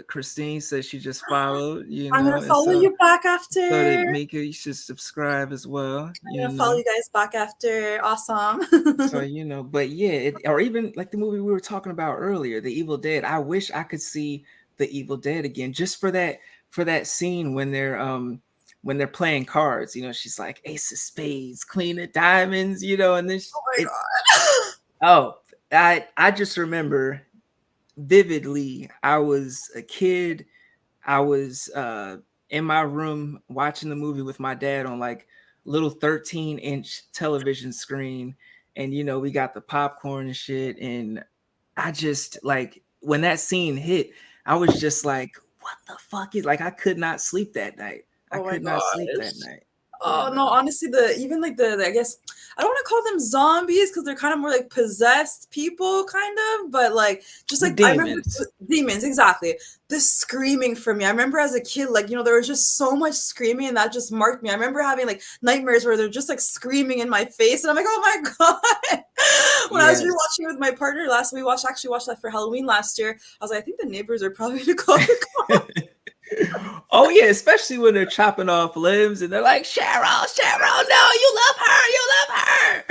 Christine says she just followed, I'm gonna and follow so you back so after. did Mika. You should subscribe as well, I'm gonna follow you guys back after. Awesome. So but yeah, or even like the movie we were talking about earlier, The Evil Dead. I wish I could see The Evil Dead again, just for that scene when they're playing cards. She's like Ace of Spades, Queen of Diamonds, and then Oh my it. god. Oh, I just remember vividly. I was a kid. I was in my room watching the movie with my dad on like little 13-inch television screen, and we got the popcorn and shit, and I just like when that scene hit, I was just like, what the fuck is, like, I could not sleep that night. I Oh my could not sleep that gosh. night. Oh no, honestly, the even like I guess I don't want to call them zombies because they're kind of more like possessed people, kind of, but like just The like I remember demons. demons, exactly. The screaming for me. I remember as a kid, like, there was just so much screaming and that just marked me. I remember having like nightmares where they're just like screaming in my face, and I'm like, oh my god. When I was Yes. rewatching with my partner last, we actually watched that for Halloween last year. I was like, I think the neighbors are probably gonna call the Oh yeah, especially when they're chopping off limbs and they're like, Cheryl, no, you love her, you love her.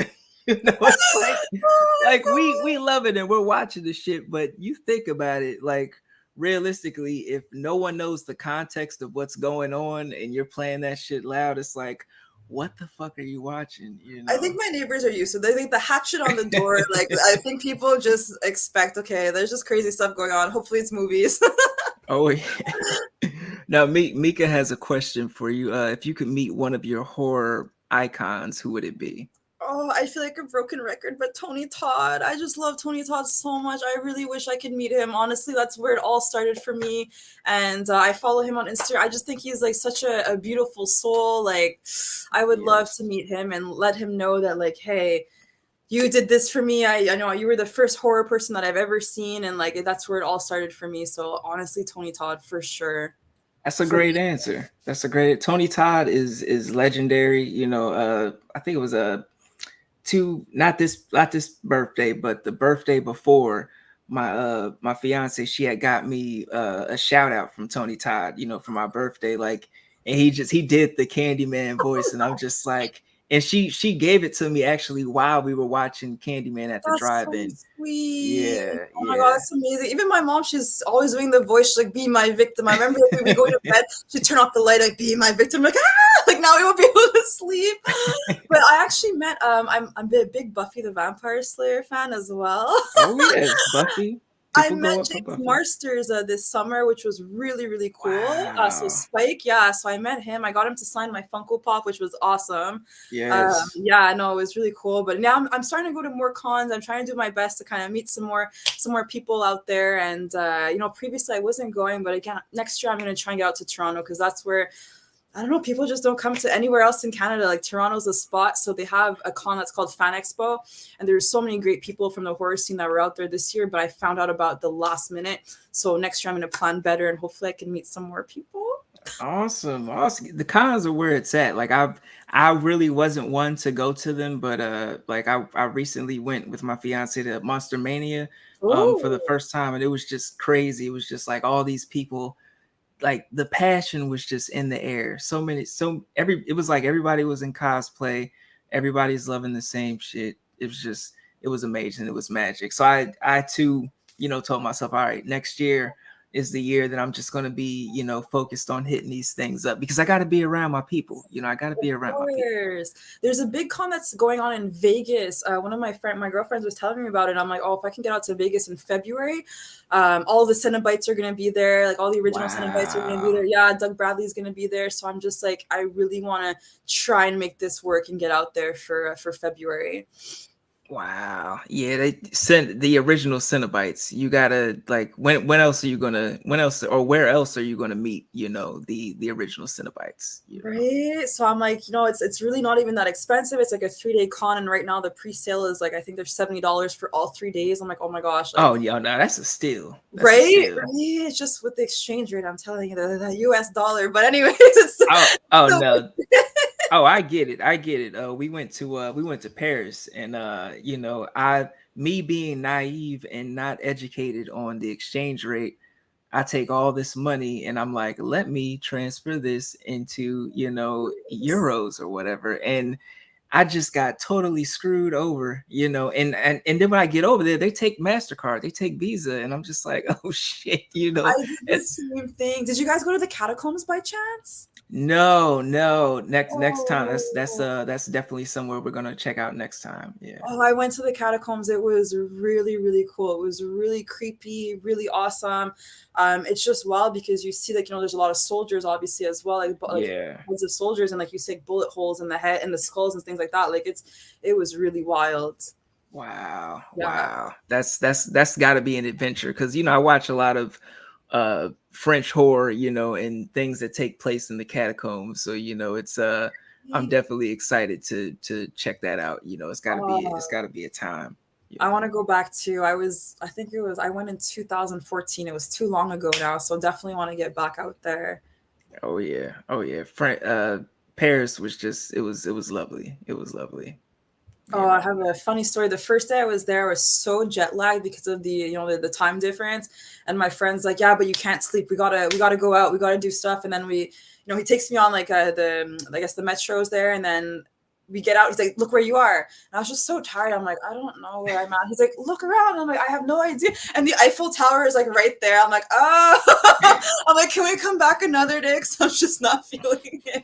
It's like Oh like we my love it and we're watching the shit, but you think about it, like realistically, if no one knows the context of what's going on and you're playing that shit loud, it's like, what the fuck are you watching? I think my neighbors are used to. They think the hatchet on the door. Like I think people just expect, okay, there's just crazy stuff going on. Hopefully, it's movies. Oh yeah. Now, Mika has a question for you. If you could meet one of your horror icons, who would it be? Oh, I feel like a broken record, but Tony Todd. I just love Tony Todd so much. I really wish I could meet him. Honestly, that's where it all started for me. And I follow him on Instagram. I just think he's like such a beautiful soul. Like, I would love to Yes. meet him and let him know that, like, hey, you did this for me. I know you were the first horror person that I've ever seen. And like, that's where it all started for me. So honestly, Tony Todd for sure. That's a For great answer. That's a great. Tony Todd is legendary. You know, I think it was a two not this birthday, but the birthday before my fiance, she had got me a shout out from Tony Todd, you know, for my birthday. Like, and he did the Candyman voice, and I'm just like, and she gave it to me actually while we were watching Candyman at the That's so drive-in. sweet. Yeah, Oh my god, yeah. that's amazing. Even my mom, she's always doing the voice, she's like, be my victim. I remember like, we go to bed, she'd turn off the light, like, be my victim. Like, ah! Like now we won't be able to sleep. But I actually met I'm a big Buffy the Vampire Slayer fan as well. Oh yes, Buffy. I People met go up for James Buffy. Marsters this summer, which was really, really cool. So Wow. Spike, yeah. So I met him. I got him to sign my Funko Pop, which was awesome. Yes. Yeah, no, it was really cool. But now I'm starting to go to more cons. I'm trying to do my best to kind of meet some more people out there. And you know, previously I wasn't going, but again, next year I'm going to try and get out to Toronto because that's where I don't know, people just don't come to anywhere else in Canada. Like Toronto's a spot. So they have a con that's called Fan Expo. And there's so many great people from the horror scene that were out there this year, but I found out about the last minute. So next year I'm going to plan better and hopefully I can meet some more people. Awesome. Awesome. The cons are where it's at. Like I really wasn't one to go to them, but like I recently went with my fiance to Monster Mania for the Oh, first time, and it was just crazy. It was just like all these people, like the passion was just in the air. So many, so every it was like everybody was in cosplay, everybody's loving the same shit. It was just it was amazing. It was magic. So I too, you know, told myself, all right, next year is the year that I'm just going to be, you know, focused on hitting these things up because I got to be around my people. You know, I got to of be around my people. course. There's a big con that's going on in Vegas. One of my girlfriends was telling me about it. I'm like, oh, if I can get out to Vegas in February, all the Cenobites are gonna be there. Like all the original Cenobites are gonna be Wow. there. Yeah, Doug Bradley's gonna be there. So I'm just like, I really want to try and make this work and get out there for February. Wow. Yeah, they sent the original Cenobites. You gotta like when else are you gonna when else or where else are you gonna meet, you know, the original Cenobites, you know? Right. So I'm like, you know, it's really not even that expensive. It's like a 3 day con, and right now the pre-sale is like I think there's $70 for all 3 days. I'm like, oh my gosh, like Oh yeah, no, that's a steal. That's a right, steal. right. It's just with the exchange rate, I'm telling you, the US dollar. But anyways, it's Oh so no. Oh, I get it. I get it. We went to Paris and you know, I me being naive and not educated on the exchange rate, I take all this money and I'm like, let me transfer this into, you know, euros or whatever. And I just got totally screwed over, you know. And then when I get over there, they take MasterCard, they take Visa, and I'm just like, oh shit, you I know. did the And same thing. Did you guys go to the catacombs by chance? no, no, next time. Oh, That's definitely somewhere we're gonna check out next time. Yeah. oh, I went to the catacombs. It was really, really cool. It was really creepy, really awesome. It's just wild because you see like, you know, there's a lot of soldiers obviously as well, like Yeah. heads of soldiers, and like you say, bullet holes in the head and the skulls and things like that. Like it was really wild. Wow. Yeah. Wow. That's got to be an adventure because you know I watch a lot of French horror, you know, and things that take place in the catacombs. So you know, it's I'm definitely excited to check that out. You know, it's got to be a time. You I know. want to go back to I think it was I went in 2014. It was too long ago now, so definitely want to get back out there. Oh yeah. Oh yeah. Paris was just it was lovely. It was lovely. Oh, You I know. have a funny story. The first day I was there, I was so jet lagged because of the, you know, the time difference. And my friend's like, "Yeah, but you can't sleep. We gotta go out. We gotta do stuff." And then you know, he takes me on like I guess the metro's there, and then we get out. He's like, "Look where you are." And I was just so tired. I'm like, "I don't know where I'm at." He's like, "Look around." I'm like, "I have no idea." And the Eiffel Tower is like right there. I'm like, "Oh." I'm like, "Can we come back another day?" Because I'm just not feeling it.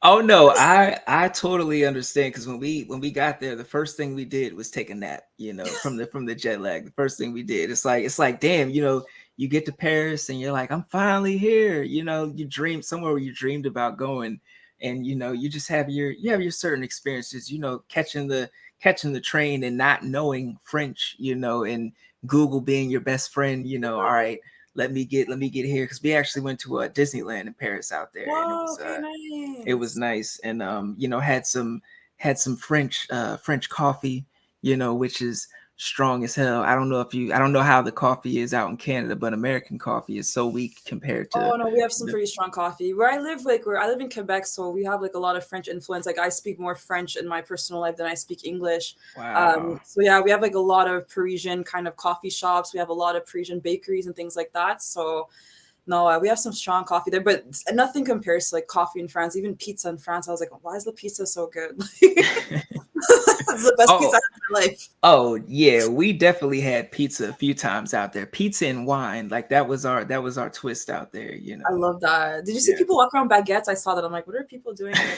Oh no, I totally understand because when we got there, the first thing we did was take a nap. You know, from the jet lag. The first thing we did, it's like damn, you know, you get to Paris and you're like, I'm finally here. You know, you dream somewhere where you dreamed about going, and you just have your certain experiences, catching the train and not knowing French, and Google being your best friend, all right, let me get here, because we actually went to Disneyland in Paris out there, and Oh, okay, it was nice. nice, and had some French coffee, which is strong as hell. I don't know how the coffee is out in Canada, but American coffee is so weak compared to Oh no, we have some the pretty strong coffee. Where I live, like where I live in Quebec, so we have like a lot of French influence. Like I speak more French in my personal life than I speak English. wow. So yeah, we have like a lot of Parisian kind of coffee shops. We have a lot of Parisian bakeries and things like that. So no, we have some strong coffee there, but nothing compares to like coffee in France. Even pizza in France, I was like, why is the pizza so good? It's the best pizza Oh, I've had in my life. oh yeah, we definitely had pizza a few times out there. Pizza and wine, like that was our twist out there, I love that. Did you see Yeah. people walk around baguettes? I saw that. I'm like, what are people doing? I'm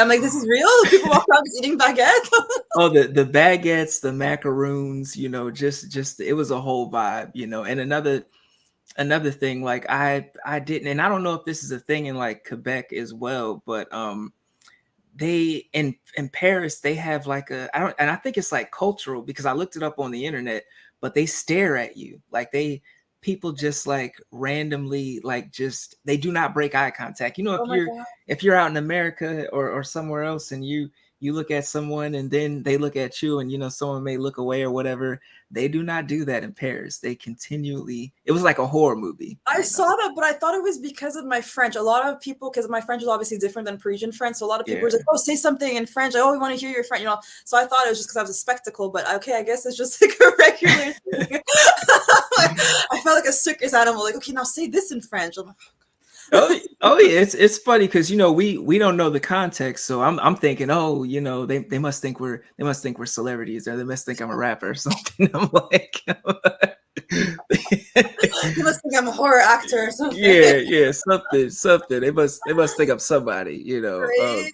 like, this is real. People walk around just eating baguette. Oh, the baguettes, the macaroons, just it was a whole vibe, and another thing, like I didn't, and I don't know if this is a thing in like Quebec as well, but they in Paris they have like I don't, and I think it's like cultural, because I looked it up on the internet, but they stare at you, like people just like randomly, like, just they do not break eye contact. Oh If my you're god. if you're out in America or somewhere else, and you look at someone and then they look at you, and someone may look away or whatever, they do not do that in Paris. They continually, it was like a horror movie, I saw that, but I thought it was because of my French. A lot of people, because my French is obviously different than Parisian French, so a lot of people were like, Yeah. "Oh, say something in French." Like, "Oh, we want to hear your French," So I thought it was just because I was a spectacle. But okay, I guess it's just like a regular thing. I felt like a circus animal. Like, okay, now say this in French. I'm like, Oh yeah, it's funny because we don't know the context, so I'm thinking, oh, they must think we're celebrities, or they must think I'm a rapper or something. I'm like, you must think I'm a horror actor or something. yeah, something. They must think I'm somebody, Right?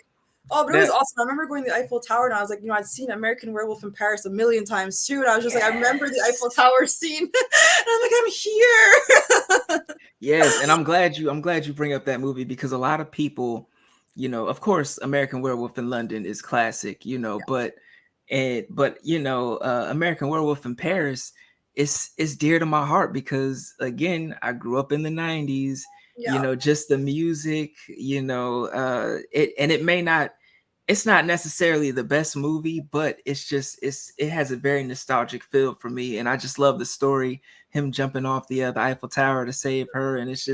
Oh, but it was that awesome. I remember going to the Eiffel Tower, and I was like, I'd seen American Werewolf in Paris a million times too, and I was just like, I remember the Eiffel yes. Tower scene, and I'm like, I'm here. Yes, and I'm glad you bring up that movie, because a lot of people, of course, American Werewolf in London is classic, but American Werewolf in Paris is dear to my heart, because again, I grew up in the 90s, Yeah. just the music, it may not, it's not necessarily the best movie, but it has a very nostalgic feel for me, and I just love the story. Him jumping off the Eiffel Tower to save her, and it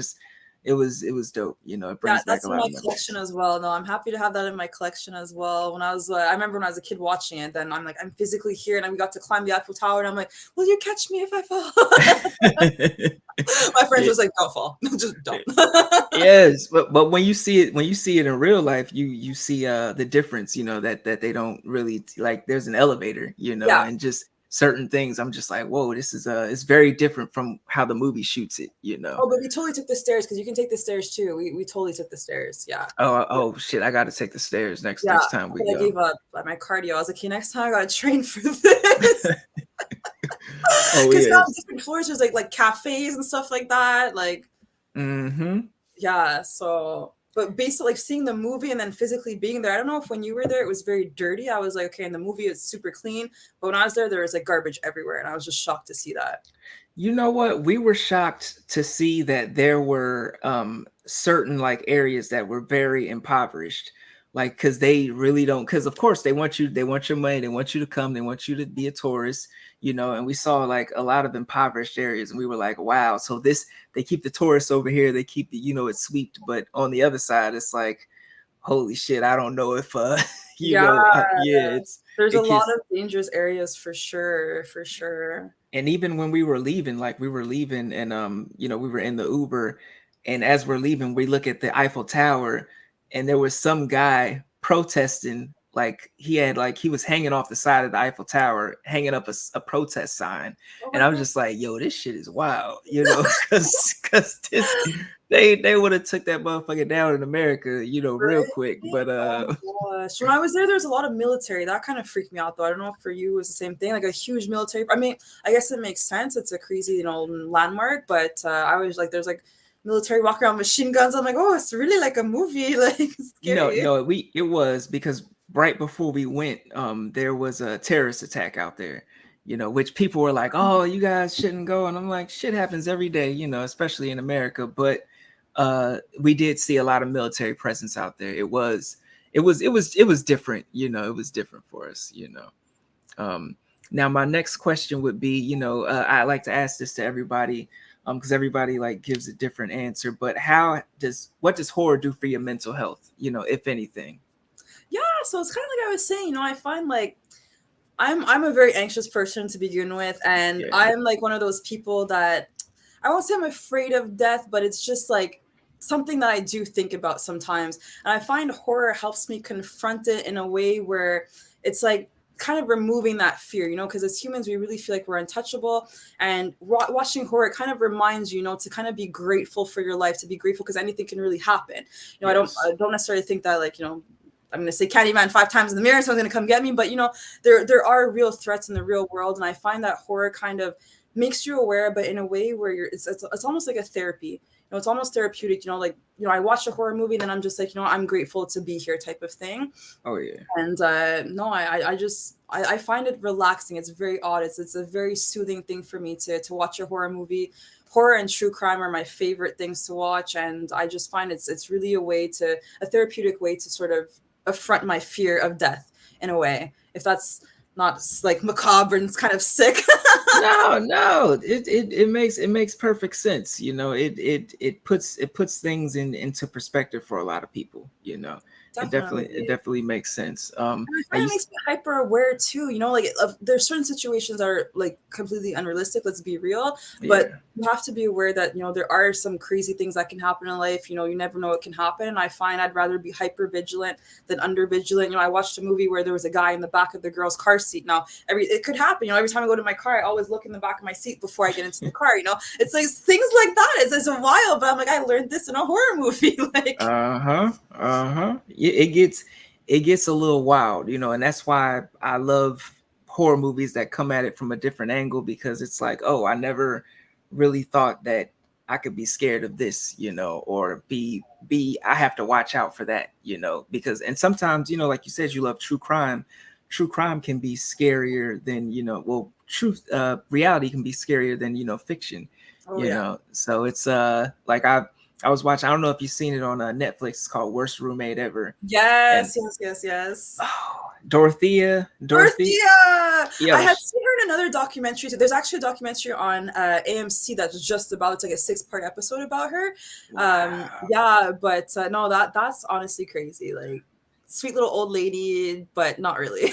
was dope. It Yeah, brings back that's a in lot my of collection memories. as well. No, I'm happy to have that in my collection as well. I remember when I was a kid watching it. Then I'm like, I'm physically here, and we got to climb the Eiffel Tower, and I'm like, will you catch me if I fall? My friends Yeah. was like, don't fall, just don't. Yes, but when you see it in real life, you see the difference, that they don't really, like, there's an elevator, Yeah. and just certain things. I'm just like, whoa, this is it's very different from how the movie shoots it. Oh, but we totally took the stairs because you can take the stairs too. We totally took the stairs. Yeah. Oh shit, I got to take the stairs next Yeah. next time we But I go. gave up at my cardio. I was like, okay, next time I gotta train for this. Oh Because now yes. different floors, there's like cafes and stuff like that. Like, Mm-hmm. yeah, so but basically like seeing the movie and then physically being there, I don't know if when you were there it was very dirty. I was like, okay, in the movie it's super clean, but when I was there was like garbage everywhere, and I was just shocked to see that. You know what? We were shocked to see that there were certain, like, areas that were very impoverished. Like, because they really don't, because of course they want your money, they want you to come, they want you to be a tourist, and we saw like a lot of impoverished areas, and we were like, wow, so this, they keep the tourists over here, they keep it swept, but on the other side, it's like, holy shit, I don't know if Yeah, yeah, there's a it lot gets. of dangerous areas for sure, for sure. And even when we were leaving, like, we were leaving, and we were in the Uber, and as we're leaving, we look at the Eiffel Tower, and there was some guy protesting, like, he was hanging off the side of the Eiffel Tower, hanging up a protest sign. Oh And my I was god. just like, yo, this shit is wild, because this, they would have took that motherfucker down in America, real quick. Right? But Oh my gosh. When I was there was a lot of military. That kind of freaked me out though. I don't know if for you it was the same thing, like a huge military. I mean, I guess it makes sense. It's a crazy, landmark, but I was like, there's like military walking around machine guns. I'm like, oh, it's really like a movie, like No, scary. no, it was because right before we went, there was a terrorist attack out there, which people were like, "Oh, you guys shouldn't go," and I'm like, "Shit happens every day, especially in America." But we did see a lot of military presence out there. It was different, it was different for us. Um, Now, my next question would be, I like to ask this to everybody, because everybody like gives a different answer. But what does horror do for your mental health? If anything. Yeah, so it's kind of like I was saying, I find like I'm a very anxious person to begin with, and Yeah. I'm like one of those people that I won't say I'm afraid of death, but it's just like something that I do think about sometimes. And I find horror helps me confront it in a way where it's like kind of removing that fear, because as humans, we really feel like we're untouchable. And watching horror kind of reminds you, to kind of be grateful for your life, to be grateful because anything can really happen. Yes. I don't necessarily think that like, I'm going to say Candyman 5 times in the mirror, someone's going to come get me. But there are real threats in the real world, and I find that horror kind of makes you aware, but in a way where it's almost like a therapy. It's almost therapeutic. Like I watch a horror movie, and then I'm just like, I'm grateful to be here, type of thing. Oh yeah. And no, I find it relaxing. It's very odd. It's a very soothing thing for me to watch a horror movie. Horror and true crime are my favorite things to watch, and I just find it's really a therapeutic way to sort of affront my fear of death in a way. If that's not like macabre and it's kind of sick. No, no, it makes perfect sense. It puts things into perspective for a lot of people. It Definitely. definitely makes sense. And I Now find it makes me hyper aware too. Like there's certain situations that are like completely unrealistic. Let's be real, but yeah. you have to be aware that there are some crazy things that can happen in life. You never know what can happen. And I find I'd rather be hyper vigilant than under vigilant. I watched a movie where there was a guy in the back of the girl's car seat. Now it could happen. Every time I go to my car, I always look in the back of my seat before I get into the car. It's like things like that. It's a while, but I'm like, I learned this in a horror movie. Like, Uh-huh. Uh-huh. It gets a little wild, and that's why I love horror movies that come at it from a different angle, because it's like, oh, I never really thought that I could be scared of this, or be I have to watch out for that, because and sometimes, like you said, you love true crime. True crime can be scarier than, well, truth reality can be scarier than, fiction, oh yeah. So it's like I was watching. I don't know if you've seen it on Netflix. It's called Worst Roommate Ever. And Yes, yes, yes, yes. oh, Dorothy. Dorothea! I Yo, had seen her in another documentary. There's actually a documentary on AMC that's just about, it's like a 6-part episode about her. wow. Yeah, but no, that's honestly crazy. Like, sweet little old lady, but not really.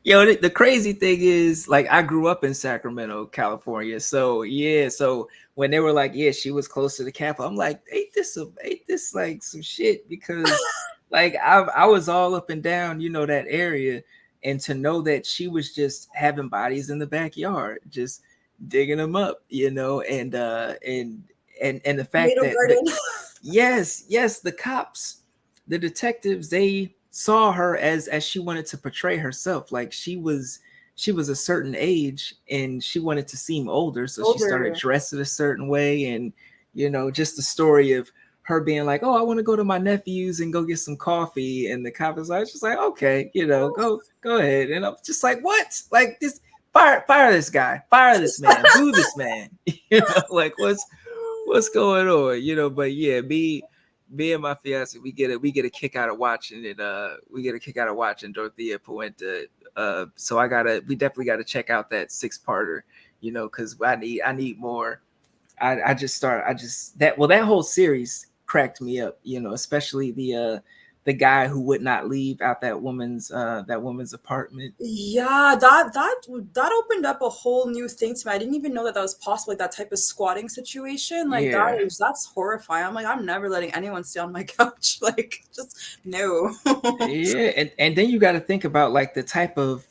Yo, the crazy thing is, like, I grew up in Sacramento, California. So yeah, so when they were like, yeah, she was close to the Capitol, I'm like, ain't this like some shit? Because like I was all up and down, that area, and to know that she was just having bodies in the backyard, just digging them up, and the fact Tomato that garden. yes, the cops, the detectives, they saw her as she wanted to portray herself. Like she was a certain age and she wanted to seem older, so she started Older. dressing a certain way. And just the story of her being like, oh, I want to go to my nephew's and go get some coffee, and the cop is like, just like, okay, go ahead. And I'm just like, what? Like, this, fire this guy, fire this man, boo this man. Like, what's going on, but yeah, me and my fiance, we get a kick out of watching it. We get a kick out of watching Dorothea Puente. So we definitely gotta check out that 6-parter, because I need more. That whole series cracked me up, especially the guy who would not leave out that woman's apartment. Yeah, that opened up a whole new thing to me. I didn't even know that that was possible, like that type of squatting situation. Like Yeah. that's horrifying. I'm like, I'm never letting anyone stay on my couch. Like, just no. Yeah, and then you got to think about like the type of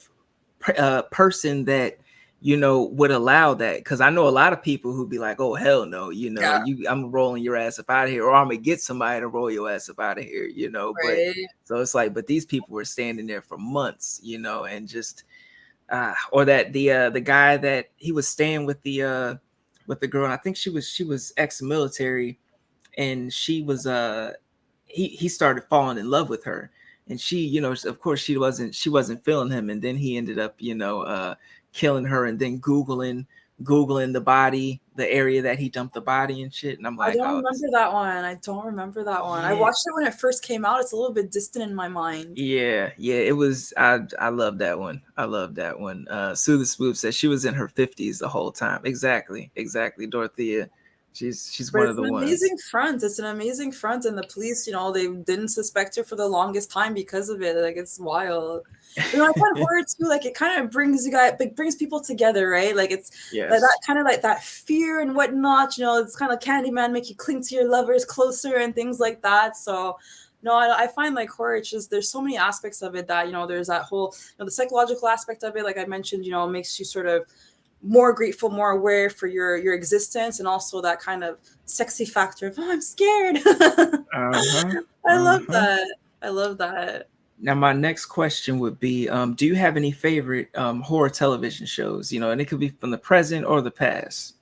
person that would allow that, because I know a lot of people who'd be like, oh hell no, Yeah, I'm rolling your ass up out of here, or I'm gonna get somebody to roll your ass up out of here, but right. so it's like, but these people were standing there for months, and just or that the guy that he was staying with with the girl, and I think she was ex-military, and she was he started falling in love with her, and she, of course she wasn't feeling him, and then he ended up killing her, and then googling the body, the area that he dumped the body and shit, and I'm I like, don't oh, remember that one. I don't remember that one. I yeah. watched it when it first came out. It's a little bit distant in my mind. Yeah, it was. I love that one. I love that one. Sue the Swoop says she was in her 50s the whole time. Exactly. Dorothea, she's But one of it's the an ones. amazing front. It's an amazing front, and the police, they didn't suspect her for the longest time because of it. Like it's wild. But I find horror too. Like it kind of brings like brings people together, right? Like it's like that Yes. kind of like that fear and whatnot. It's kind of Candyman, make you cling to your lovers closer and things like that. So. No, I find like horror. It's just there's so many aspects of it that there's that whole the psychological aspect of it. Like I mentioned, makes you sort of more grateful, more aware for your existence, and also that kind of sexy factor of I'm scared. Uh huh. I Uh love huh. that. I love that. Now, my next question would be, do you have any favorite horror television shows? And it could be from the present or the past.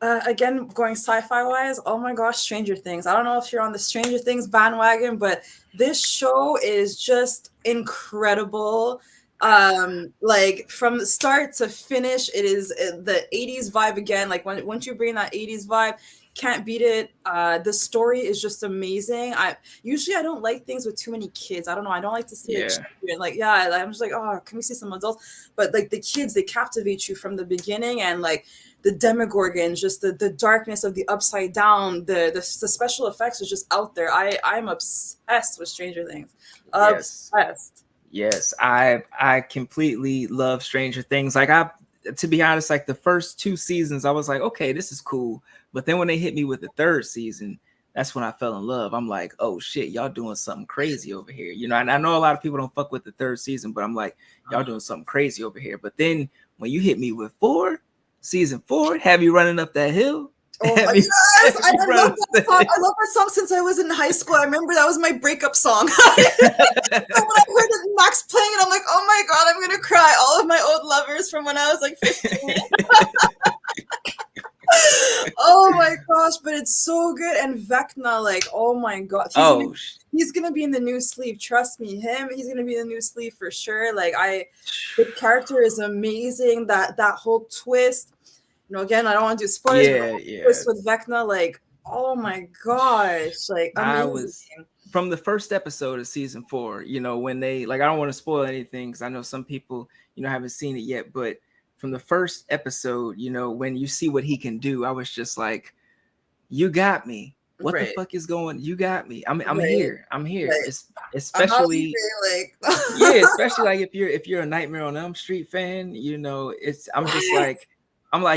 Again, going sci-fi wise, oh my gosh, Stranger Things. I don't know if you're on the Stranger Things bandwagon, but this show is just incredible. Like from the start to finish, it is the 80s vibe again. Like once you bring that 80s vibe, can't beat it. The story is just amazing. I don't like things with too many kids. I don't know. I don't like to see the Yeah. children. Like, yeah, I'm just like, oh, can we see some adults? But like the kids, they captivate you from the beginning, and like the demogorgons, just the darkness of the upside down, the special effects is just out there. I'm obsessed with Stranger Things. Yes. Obsessed. Yes, I completely love Stranger Things. Like, to be honest, like the first two seasons, I was like, okay, this is cool. But then when they hit me with the third season, that's when I fell in love. I'm like, oh shit, y'all doing something crazy over here. And I know a lot of people don't fuck with the third season, but I'm like, y'all doing something crazy over here. But then when you hit me with season 4, have you running up that hill? Oh my Have you, yes, have I you love running that song. I love that song since I was in high school. I remember that was my breakup song. So when I heard it, Max playing it, I'm like, oh my god, I'm gonna cry. All of my old lovers from when I was like 15. Oh my gosh, but it's so good. And Vecna, like, oh my god, Oh, he's gonna be in the new sleeve. Trust me, he's gonna be in the new sleeve for sure. Like the character is amazing. That whole twist. Again, I don't want to do spoilers, but the yeah, whole yeah. twist with Vecna, like, oh my gosh, like I amazing. was from the first episode of season 4, when they, like, I don't want to spoil anything because I know some people, haven't seen it yet, but from the first episode, when you see what he can do, I was just like, you got me. What the Right, fuck is going? You got me. I'm right. here. I'm here. Like, It's I'm not especially leaving. yeah, Like, especially like if you're a Nightmare on Elm Street fan, it's I'm just like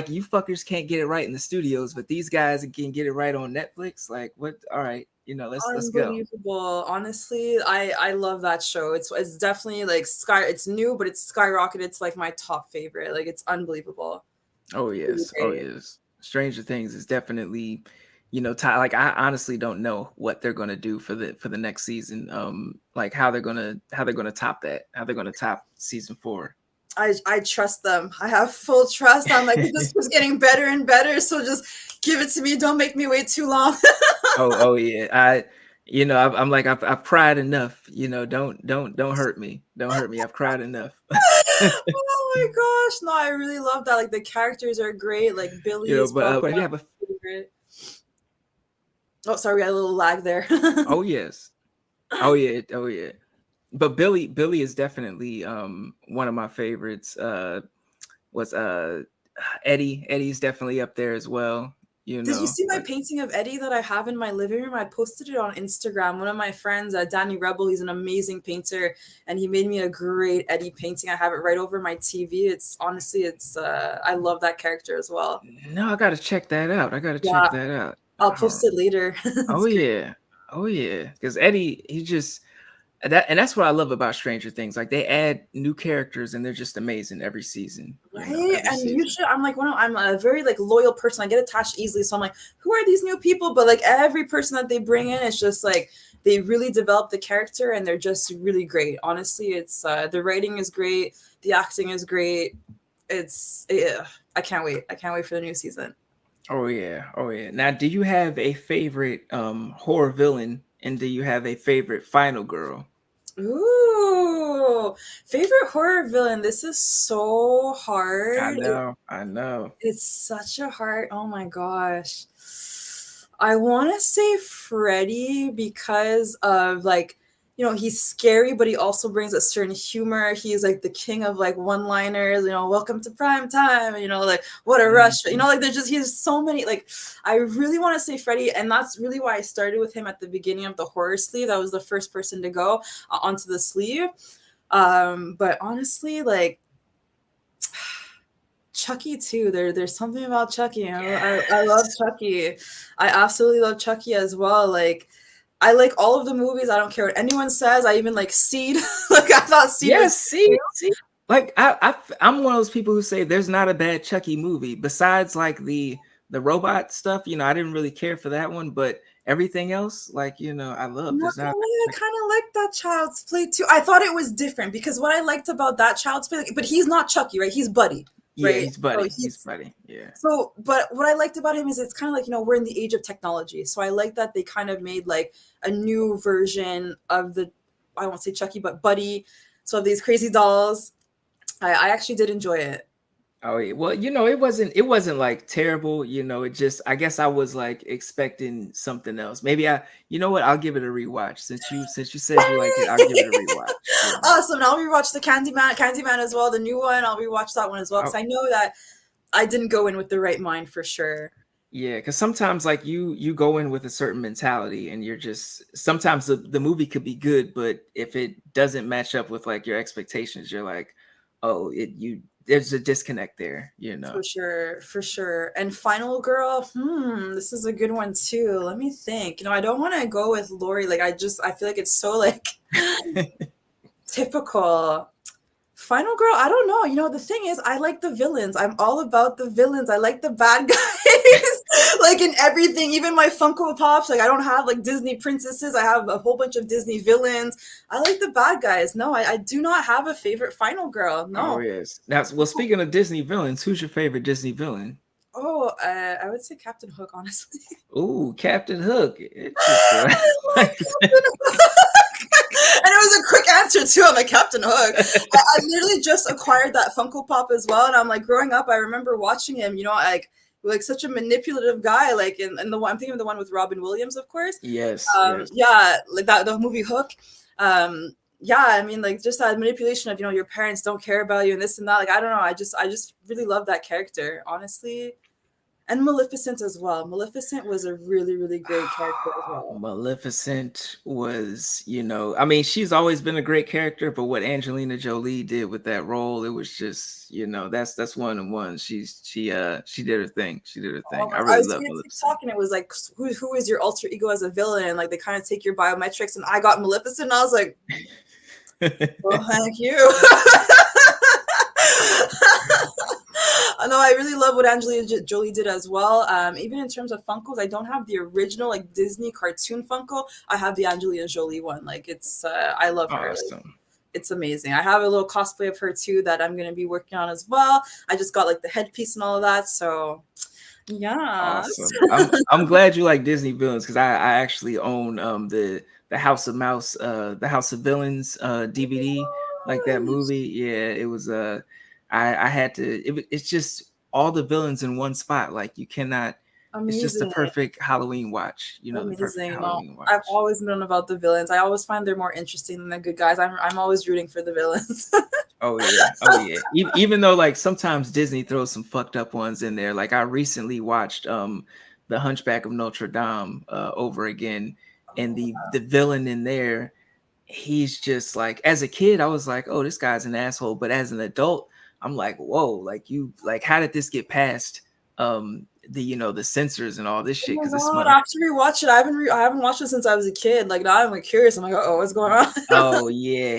you fuckers can't get it right in the studios, but these guys can get it right on Netflix. Like, what? All right, let's go. unbelievable. Honestly, I love that show. It's definitely like it's new, but it's skyrocketed. It's like my top favorite. Like it's unbelievable. Oh Really yes, oh great. yes. Stranger Things is definitely, like, I honestly don't know what they're gonna do for the next season. Like how they're gonna top that, how they're gonna top season 4. I trust them. I have full trust. I'm like, this was getting better and better. So just give it to me. Don't make me wait too long. Oh yeah, I'm like I've cried enough. Don't hurt me. Don't hurt me. I've cried enough. Oh my gosh. No, I really love that. Like the characters are great. Like Billy is But probably you one of have a my favorite. Oh, sorry, we had a little lag there. oh yes, oh yeah, oh yeah. But Billy is definitely one of my favorites. Was Eddie's definitely up there as well. Did you see my But painting of Eddie that I have in my living room? I posted it on Instagram. One of my friends, Danny Rebel, he's an amazing painter, and he made me a great Eddie painting. I have it right over my TV. It's honestly, I love that character as well. no, I gotta check that out. I gotta check Yeah, that out. I'll Oh, post it later. oh It's great. yeah, oh yeah. Because Eddie, he just and that's what I love about Stranger Things. Like, they add new characters and they're just amazing every season. Right? Every And season. usually I'm a very like loyal person. I get attached easily. So I'm like, who are these new people? But like every person that they bring in, it's just like they really develop the character and they're just really great. Honestly, it's the writing is great, the acting is great. It's yeah, I can't wait. I can't wait for the new season. Oh yeah. Oh yeah. Now, do you have a favorite horror villain, and do you have a favorite final girl? Ooh, favorite horror villain. This is so I hard. know. I know. It's such a hard. Oh my gosh. I want to say Freddy because of like, he's scary, but he also brings a certain humor. He's like the king of like one-liners, welcome to prime time, like what a rush. Mhm. Like he has so many, like, I really want to say Freddy, and that's really why I started with him at the beginning of the horror sleeve. That was the first person to go onto the sleeve. But honestly, like, Chucky too. There's something about Chucky. I love Yes. Chucky. I absolutely love Chucky as well. Like, I like all of the movies. I don't care what anyone says. I even like Seed. Like, I thought Seed was Yes. See. See. Like I'm one of those people who say there's not a bad Chucky movie besides like the robot stuff. I didn't really care for that one, but everything else, like I love. not There's not gonna a lie, I bad Chucky. kind of like that Child's Play too. I thought it was different because what I liked about that Child's Play, like, but he's not Chucky, right? He's Buddy, Yeah, right? he's So buddy. He's he's buddy. Yeah. so, but what I liked about him is it's kind of like, we're in the age of technology. So I like that they kind of made like a new version of the, I won't say Chucky, but Buddy. So of these crazy dolls. I actually did enjoy it. Oh yeah. Well, it wasn't like terrible, it just I guess I was like expecting something else. Maybe you know what, I'll give it a rewatch. Since you said you liked it, I'll give it a rewatch. Awesome. And I'll rewatch the Candyman as well, the new one. I'll rewatch that one as well because I, I know that I didn't go in with the right mind for sure. yeah, because sometimes like you go in with a certain mentality and you're just sometimes the movie could be good, but if it doesn't match up with like your expectations, you're like, oh, there's a disconnect there. For sure, for sure. And Final Girl, this is a good one too. Let me think. I don't want to go with Lori. Like, I feel like it's so like typical. Final Girl, I don't know. The thing is, I like the villains. I'm all about the villains. I like the bad guys, like in everything. Even my Funko Pops, like I don't have like Disney princesses. I have a whole bunch of Disney villains. I like the bad guys. No, I do not have a favorite Final Girl. Oh No. yes. Now, well, speaking of Disney villains, who's your favorite Disney villain? Oh, I would say Captain Hook, honestly. Ooh, Captain Hook. Interesting. I love Captain Hook. And it was a quick answer too. I'm like Captain Hook. I literally just acquired that Funko Pop as well, and I'm like, growing up, I remember watching him. Like such a manipulative guy. Like in the one, I'm thinking of the one with Robin Williams, of course. Yes, yes. Yeah, like that the movie Hook. Yeah, I mean, like just that manipulation of your parents don't care about you and this and that. Like I don't know. I just really love that character, honestly. And Maleficent as well. Maleficent was a really, really great character as well. Maleficent was, I mean, she's always been a great character, but what Angelina Jolie did with that role, it was just, that's one and one. She did her thing. She did her Oh thing. my! I I really was love doing a Maleficent. TikTok and it was like, who is your alter ego as a villain? And like they kind of take your biometrics, and I got Maleficent, and I was like, well, thank you. I know I really love what Angelina Jolie did as well. Even in terms of Funkos, I don't have the original like Disney cartoon Funko. I have the Angelina Jolie one. Like it's, I love her. Like, Awesome. it's amazing. I have a little cosplay of her too that I'm gonna be working on as well. I just got like the headpiece and all of that. So yes. Awesome. I'm glad you like Disney villains because I actually own the House of Mouse the House of Villains DVD, like that movie. Yeah, it was I had to it's just all the villains in one spot. Like you cannot, it's just the Amazing. perfect Halloween watch, the perfect Amazing. No, Halloween I've watch. always known about the villains. I always find they're more interesting than the good guys. I'm always rooting for the villains. Oh yeah, oh yeah. Even though like sometimes Disney throws some fucked up ones in there. Like I recently watched The Hunchback of Notre Dame over again, and the villain in there, he's just like, as a kid I was like, oh, this guy's an asshole, but as an adult I'm like, whoa, like you, like how did this get past the censors and all this Oh shit? my Because this god! mother. After we watch it, I haven't watched it since I was a kid. Like now I'm like curious. I'm like, oh, what's going on? Oh yeah,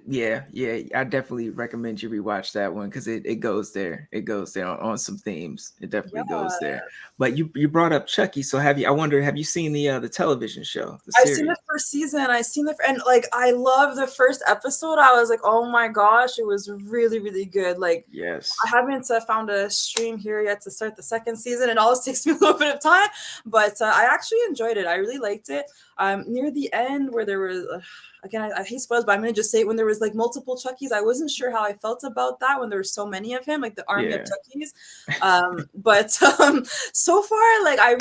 yeah. I definitely recommend you rewatch that one because it goes there. It goes there on some themes. It Yeah, definitely goes there. But you brought up Chucky, so I wonder, have you seen the television show, the I've seen the series? first season. I've seen and like I love the first episode. I was like, oh my gosh, it was really, really good. Like I Yes. haven't found a stream here yet to start the second season. it always takes me a little bit of time, but I actually enjoyed it. I really liked it. Near the end where there was again, I hate spoilers, but I'm gonna just say it, when there was like multiple Chuckies, I wasn't sure how I felt about that when there were so many of him, like the army of Yeah. Chuckies. But so far, like I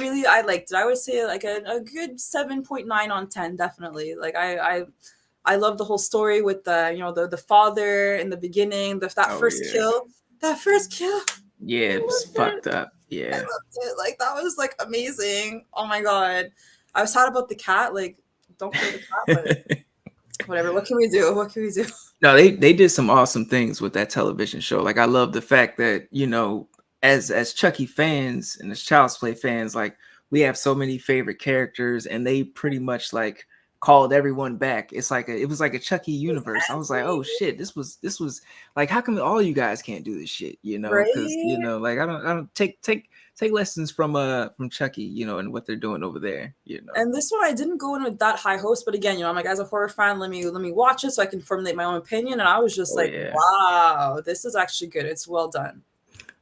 liked it. I would say like a good 7.9 on 10, definitely. Like I love the whole story with the the father in the beginning, that Oh first yeah. kill. That first kill. Yeah, I it was loved it. fucked up. I Yeah. loved it. Like that was like amazing. Oh my god. I was sad about the cat. Like, don't kill the cat, but whatever. What can we do? What can we do? No, they did some awesome things with that television show. Like I love the fact that, as Chucky fans and as Child's Play fans, like we have so many favorite characters and they pretty much like called everyone back. It was like a Chucky universe. I was like, Exactly. "Oh shit, this was like how come all you guys can't do this shit?" Cuz Right? like I don't take lessons from Chucky, and what they're doing over there. And this one I didn't go in with that high hopes, but again, I'm like, as a horror fan, let me watch it so I can formulate my own opinion. And I was just Oh like, yeah. wow, this is actually good. It's well done.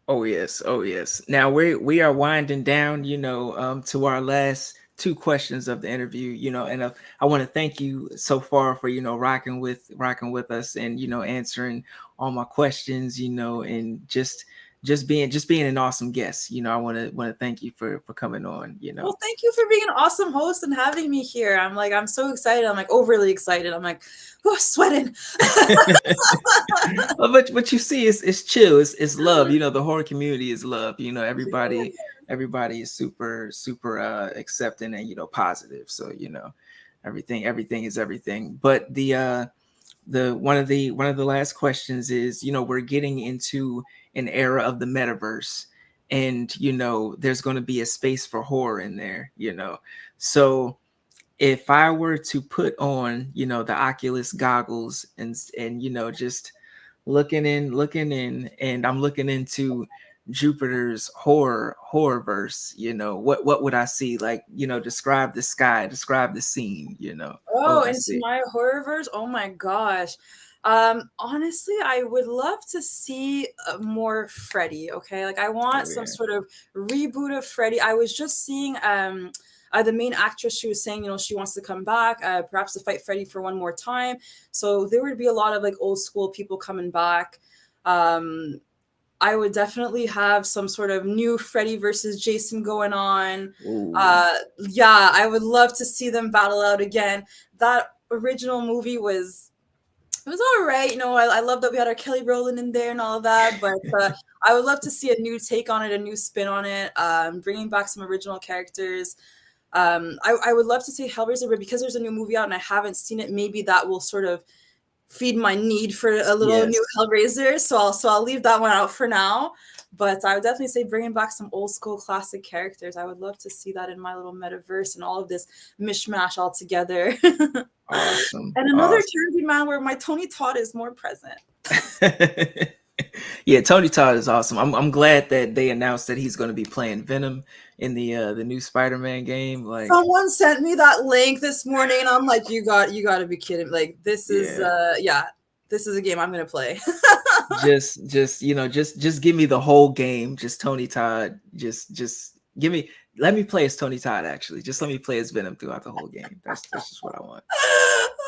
Oh yes, oh yes. Now we are winding down, to our last two questions of the interview, and I want to thank you so far for rocking with us and answering all my questions, and just being an awesome guest. I want to thank you for coming on. Well, thank you for being an awesome host and having me here. I'm so excited. I'm like overly excited. I'm like, oh, sweating. Well, but you see, it's chill. It's love. The horror community is love. Everybody is super super accepting and positive. So everything is everything. But the one of the last questions is, we're getting into an era of the metaverse, and there's going to be a space for horror in there. So if I were to put on, the Oculus goggles and just looking in, and I'm looking into Jupiter's horror verse, what would I see? Like, describe the sky, describe the scene. What Oh, would I into see? my horrorverse? Oh my gosh. Honestly, I would love to see more Freddy. Okay, like I want Oh some yeah. sort of reboot of Freddy. I was just seeing the main actress. She was saying, she wants to come back, perhaps to fight Freddy for one more time. So there would be a lot of like old school people coming back. Um, I would definitely have some sort of new Freddy versus Jason going on. Ooh. Yeah, I would love to see them battle out again. That original movie was, it was all right. I love that we had our Kelly Rowland in there and all of that, but I would love to see a new take on it, a new spin on it, bringing back some original characters. I would love to see Hellraiser, but because there's a new movie out and I haven't seen it, maybe that will sort of feed my need for a little Yes. new Hellraiser. So I'll leave that one out for now. But I would definitely say bringing back some old school classic characters. I would love to see that in my little metaverse and all of this mishmash all together. And Awesome. another Awesome. Candyman where my Tony Todd is more present. Yeah, Tony Todd is awesome. I'm glad that they announced that he's going to be playing Venom in the new Spider-Man game. Like, Someone sent me that link this morning, and I'm like, you got to be kidding! Like, this is yeah, yeah, this is a game I'm gonna play. just give me the whole game. Just Tony Todd. Just let me play as Tony Todd. Actually, just let me play as Venom throughout the whole game. That's just what I want.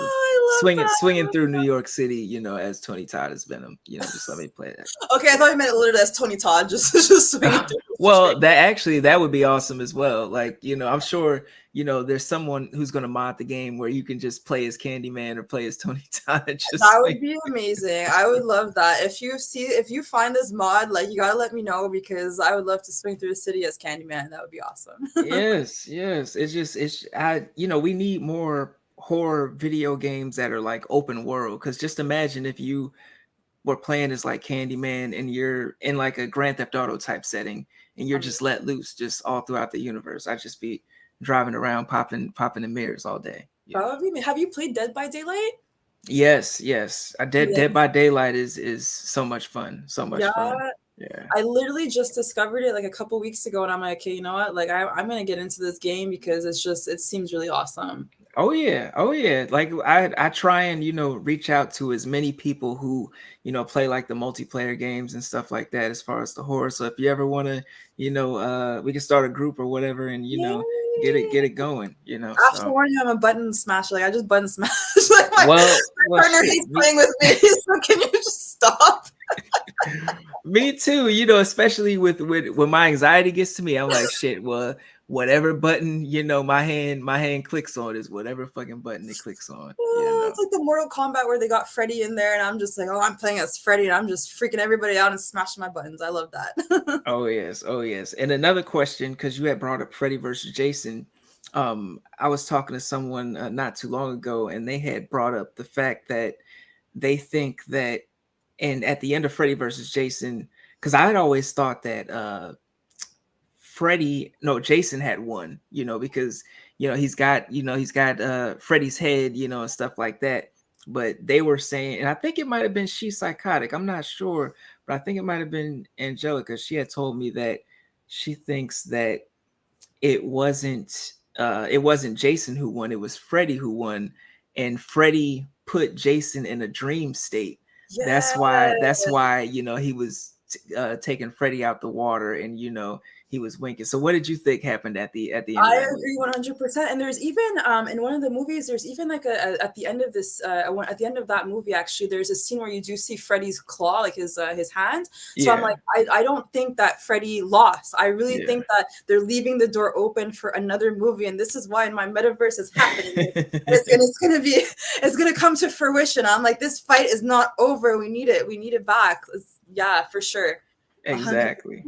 Oh, I love that. I Swinging love through New York City, as Tony Todd as Venom. Just let me play that. Okay, I thought you meant literally as Tony Todd, just swinging through the street. Well, that would be awesome as well. Like, I'm sure, there's someone who's gonna mod the game where you can just play as Candyman or play as Tony Todd and just That swing. would be amazing. I would love that. If you find this mod, like you gotta let me know because I would love to swing through the city as Candyman. That would be awesome. Yes, yes. We need more horror video games that are like open world. Because just imagine if you were playing as like Candyman and you're in like a Grand Theft Auto type setting and you're just let loose just all throughout the universe. I'd just be driving around popping the mirrors all day. That would be. Have you played Dead by Daylight? Yes, yes. Yeah. Dead by Daylight is so much fun. So much Yeah, fun. Yeah. I literally just discovered it like a couple weeks ago, and I'm like, okay, you know what? Like, I'm gonna get into this game because it seems really awesome. Oh yeah, oh yeah. Like I try and reach out to as many people who play like the multiplayer games and stuff like that as far as the horror. So if you ever want to, we can start a group or whatever, and get Yay! it going. After So warning, I'm a button smasher. Like I just button smash. Like my partner shit. hates playing with me. So can you just stop? Me too. Especially with when my anxiety gets to me, I'm like, shit. Well, whatever button my hand clicks on is whatever fucking button it clicks on. It's like the Mortal Kombat where they got Freddy in there, and I'm just like, oh, I'm playing as Freddy, and I'm just freaking everybody out and smashing my buttons. I love that. Oh yes, oh yes. And another question, because you had brought up Freddy versus Jason. I was talking to someone not too long ago, and they had brought up the fact that they think that, and at the end of Freddy versus Jason, because I had always thought that Jason had won, because he's got Freddy's head, and stuff like that. But they were saying, and I think it might have been She's Psychotic. I'm not sure, but I think it might have been Angelica. She had told me that she thinks that it wasn't Jason who won, it was Freddy who won, and Freddy put Jason in a dream state. Yeah, That's why he was taking Freddy out the water, and he was winking. So what did you think happened at the end of I that movie? agree 100%. And there's even in one of the movies, there's even like at the end of this at the end of that movie, actually, there's a scene where you do see Freddy's claw, like his hand. So I'm like, Yeah, I don't think that Freddy lost. I really yeah. think that they're leaving the door open for another movie, and this is why in my metaverse is happening. And it's gonna come to fruition. I'm like, this fight is not over. We need it. We need it back. Yeah, for sure. 100%. Exactly.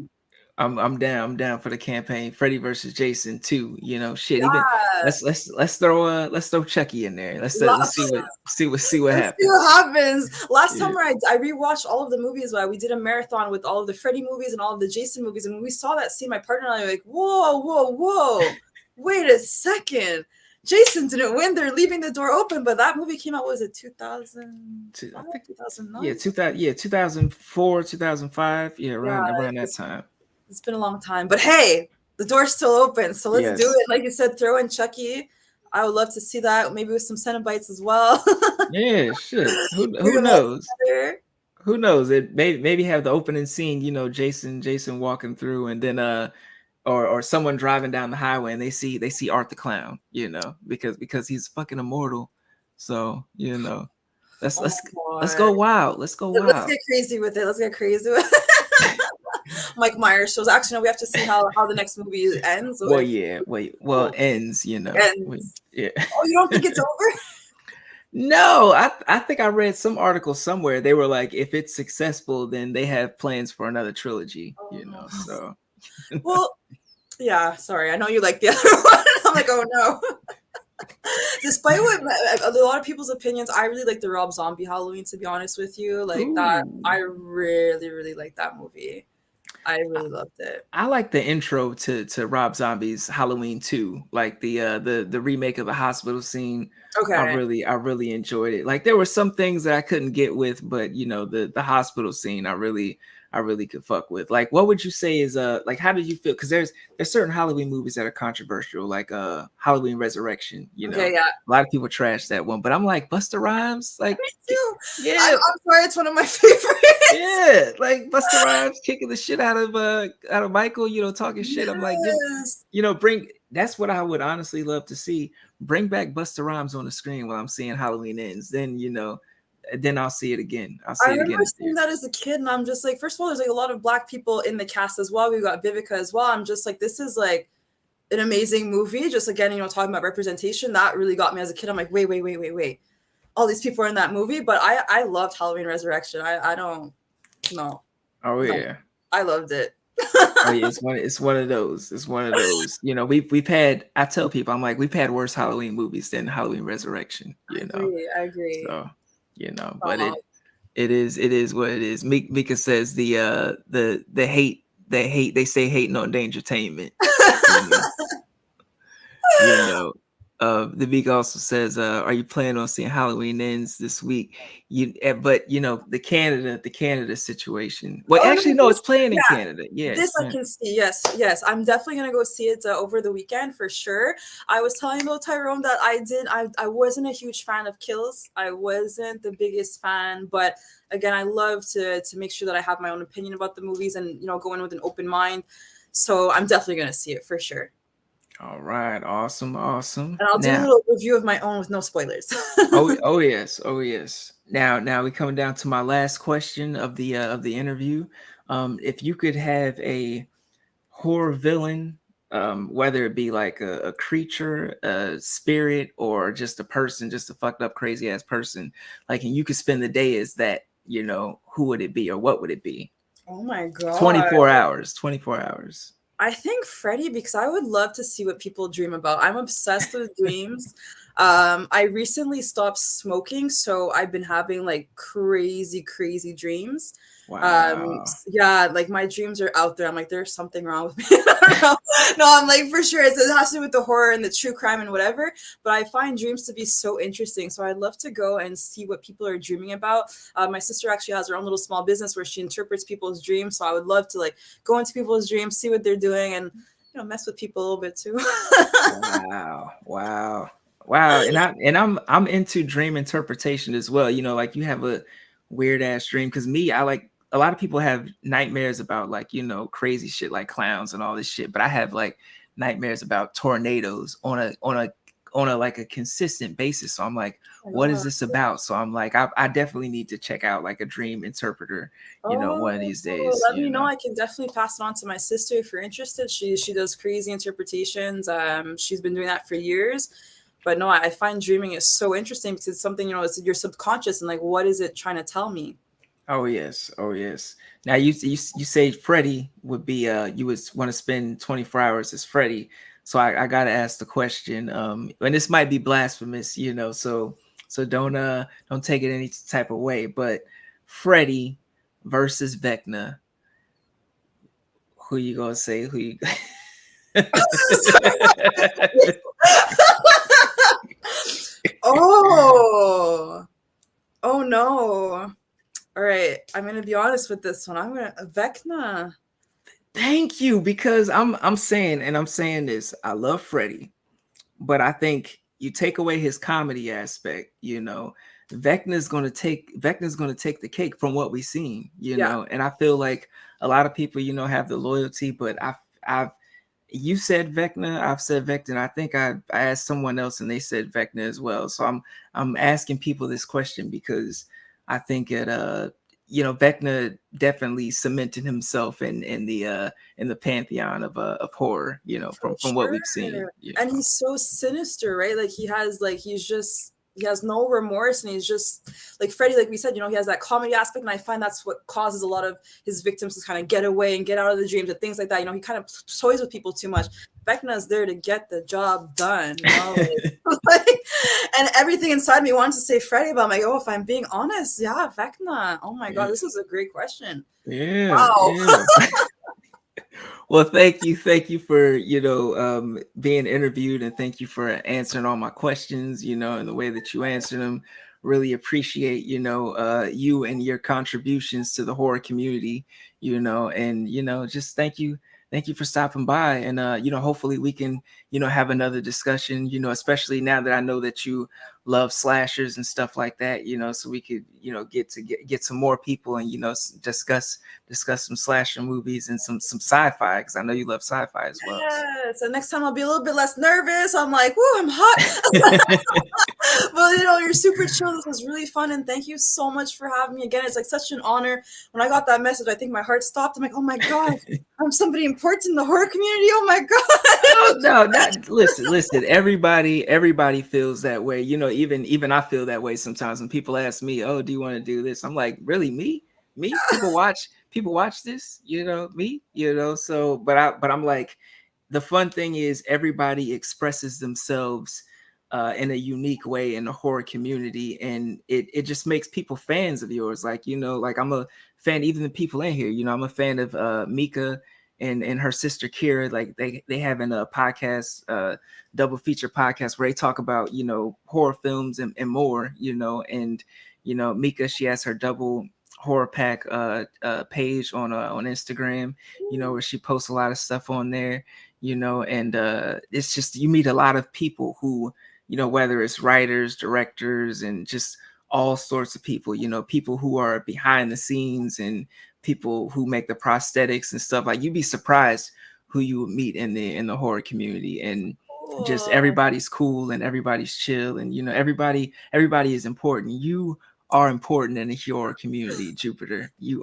I'm down. I'm down for the campaign. Freddy versus Jason too. Shit. Even Yeah. let's throw Chucky in there. Let's see what Let's see happens. what happens. Last Yeah. summer, I rewatched all of the movies. We did a marathon with all of the Freddy movies and all of the Jason movies. And when we saw that scene, my partner and I were like, whoa, whoa, whoa. Wait a second. Jason didn't win. They're leaving the door open. But that movie came out, what was it, I 2005, think 2009? 2004, 2005. Yeah, Yeah, around that time. it's been a long time. But hey, the door's still open. So let's do Yes. it. Like you said, throw in Chucky. I would love to see that. Maybe with some Cenobites as well. Yeah. Shit. Who Bring who them all knows? together. Who knows? It maybe have the opening scene. Jason walking through, and then or someone driving down the highway, and they see Art the Clown. Because he's fucking immortal. So let's Oh let's my let's god. go wild. Let's go Let's wild. get crazy with it. Let's get crazy with it. Mike Myers shows. Actually, no, we have to see how the next movie ends. So Well, if yeah. Wait. Well, ends. ends. Yeah. Oh, you don't think it's over? No, I think I read some article somewhere. They were like, if it's successful, then they have plans for another trilogy. Oh. So Well, yeah. Sorry, I know you like the other one. I'm like, oh no. Despite what a lot of people's opinions, I really like the Rob Zombie Halloween. To be honest with you, like that, ooh. I really, really like that movie. I I, really loved it. I like the intro to Rob Zombie's Halloween 2, like the remake of the hospital scene. Okay. I really enjoyed it. Like there were some things that I couldn't get with, but the hospital scene I really could fuck with. Like what would you say is like how did you feel? Because there's certain Halloween movies that are controversial, like Halloween Resurrection. Okay. Yeah. A lot of people trash that one, but I'm like Busta Rhymes, like Me too. yeah, I'm sorry, it's one of my favorites. yeah, like Busta Rhymes kicking the shit out of Michael, talking shit. I'm like, Yes. bring that's what I would honestly love to see. Bring back Busta Rhymes on the screen while I'm seeing Halloween Ends. Then I'll see it again. I'll I see it remember again in seeing theater. that as a kid, and I'm just like, first of all, there's like a lot of Black people in the cast as well. We've got Vivica as well. I'm just like, this is like an amazing movie. Just again, talking about representation, that really got me as a kid. I'm like, wait. All these people are in that movie, but I loved Halloween Resurrection. I don't no Oh no yeah. I loved it. Oh yeah, it's one of those. It's one of those. We've had I tell people, I'm like, we've had worse Halloween movies than Halloween Resurrection, I agree. So, but Uh-huh. it is what it is. Mika says the hate they say hating on Dangertainment. You know, you know. The Beak also says, "Are you planning on seeing Halloween Ends this week?" But the Canada situation. Well, Oh no, actually, no, it's playing in yeah, Canada. Yeah, it's this I playing. can see. Yes, yes. I'm definitely gonna go see it over the weekend for sure. I was telling though Tyrone that I wasn't a huge fan of Kills. I wasn't the biggest fan, but again, I love to make sure that I have my own opinion about the movies and go in with an open mind. So I'm definitely gonna see it for sure. All right, awesome, awesome. And I'll do a Now, little review of my own with no spoilers. oh yes, oh yes. Now we coming down to my last question of the interview. If you could have a horror villain, whether it be like a creature, a spirit, or just a person, just a fucked up crazy ass person, like, and you could spend the day as that, who would it be or what would it be? Oh my god. 24 hours, 24 hours. I think Freddie, because I would love to see what people dream about. I'm obsessed with dreams. I recently stopped smoking, so I've been having like crazy, crazy dreams. Wow. Yeah, like my dreams are out there. I'm like, there's something wrong with me. I don't know. No, I'm like, for sure, it has to do with the horror and the true crime and whatever. But I find dreams to be so interesting. So I'd love to go and see what people are dreaming about. My sister actually has her own little small business where she interprets people's dreams. So I would love to like go into people's dreams, see what they're doing, and mess with people a little bit too. Wow. Wow. Wow. And I'm into dream interpretation as well. Like you have a weird ass dream. Cause me, I like a lot of people have nightmares about like, crazy shit like clowns and all this shit. But I have like nightmares about tornadoes on a like a consistent basis. So I'm like, Oh my what is god. this about? So I'm like, I definitely need to check out like a dream interpreter, one of Oh, these days, let me know. I can definitely pass it on to my sister if you're interested. She does crazy interpretations. She's been doing that for years. But no, I find dreaming is so interesting because it's something, it's your subconscious and like what is it trying to tell me? Oh yes, oh yes. Now you say Freddie would be you would want to spend 24 hours as Freddie. So I gotta ask the question, and this might be blasphemous, so don't take it any type of way, but Freddie versus Vecna, who you gonna say? Who you Oh, oh no. All right, I'm gonna be honest with this one. I'm gonna Vecna. Thank you, because I'm saying this. I love Freddie, but I think you take away his comedy aspect, Vecna's gonna take the cake from what we've seen, Yeah, and I feel like a lot of people, have the loyalty, but I've you said Vecna, I've said Vecna, and I think I asked someone else and they said Vecna as well. So I'm asking people this question because I think Vecna definitely cemented himself in the pantheon of horror, for from what we've sure. seen. And he's so sinister, right? Like he has no remorse and he's just like Freddie, like we said, he has that comedy aspect, and I find that's what causes a lot of his victims to kind of get away and get out of the dreams and things like that. He kind of toys with people too much. Vecna's there to get the job done, like, and everything inside me wanted to say Freddie, but I'm like, oh, if I'm being honest, yeah, Vecna. Oh my god, Yeah, this is a great question. yeah, Wow. yeah. Well, thank you for being interviewed, and thank you for answering all my questions. And the way that you answer them, really appreciate you and your contributions to the horror community. And just thank you for stopping by, and hopefully we can have another discussion. Especially now that I know that you love slashers and stuff like that. So we could get some more people and discuss some slasher movies and some sci-fi, because I know you love sci-fi as well. So. Yeah. So next time I'll be a little bit less nervous. I'm like, whoo, I'm hot. Well, you're super chill. This was really fun, and thank you so much for having me again. It's like such an honor. When I got that message, I think my heart stopped. I'm like, oh my god, I'm somebody important in the horror community. Oh my Oh god. no, not listen. Everybody feels that way. Even I feel that way sometimes when people ask me, "Oh, do you want to do this?" I'm like, "Really, me? Me? People watch this? Me? So, but I'm like, the fun thing is everybody expresses themselves in a unique way in the horror community, and it just makes people fans of yours. Like like I'm a fan, even the people in here. I'm a fan of Mika and her sister Kira, like they having a podcast, double feature podcast where they talk about, you know, horror films and more, you know. And you know, Mika, she has her double horror pack page on Instagram, you know, where she posts a lot of stuff on there, you know. And it's just, you meet a lot of people who, you know, whether it's writers, directors, and just all sorts of people, you know, people who are behind the scenes and people who make the prosthetics and stuff. Like, you'd be surprised who you would meet in the horror community. And just Cool. everybody's cool and everybody's chill, and you know, everybody is important. You are important in the horror community, Jupiter. Thank You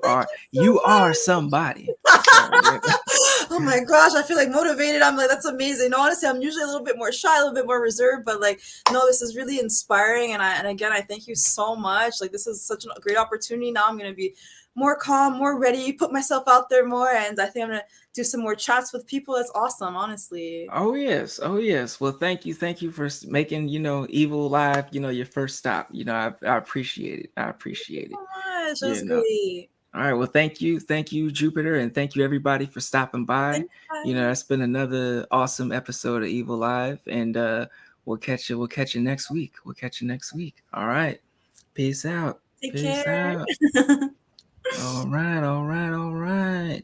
you are so somebody. So much. yeah. Oh my gosh, I feel like motivated. I'm like, that's amazing. No, honestly, I'm usually a little bit more shy, a little bit more reserved, but like, no, this is really inspiring. And again, I thank you so much. Like, this is such a great opportunity. Now I'm gonna be more calm, more ready, put myself out there more, and I think I'm gonna do some more chats with people. That's awesome, honestly. Oh yes, oh yes. Well, thank you for making, you know, Evil Live, you know, your first stop. You know, I appreciate it. I appreciate it. So much. That You was know. great. All right. Well, thank you, Jupiter, and thank you everybody for stopping by. Thanks, You know, guys. it's been another awesome episode of Evil Live, and we'll catch you next week. We'll catch you next week. All right. Peace out. Take Peace care. out. All right. All right. All right.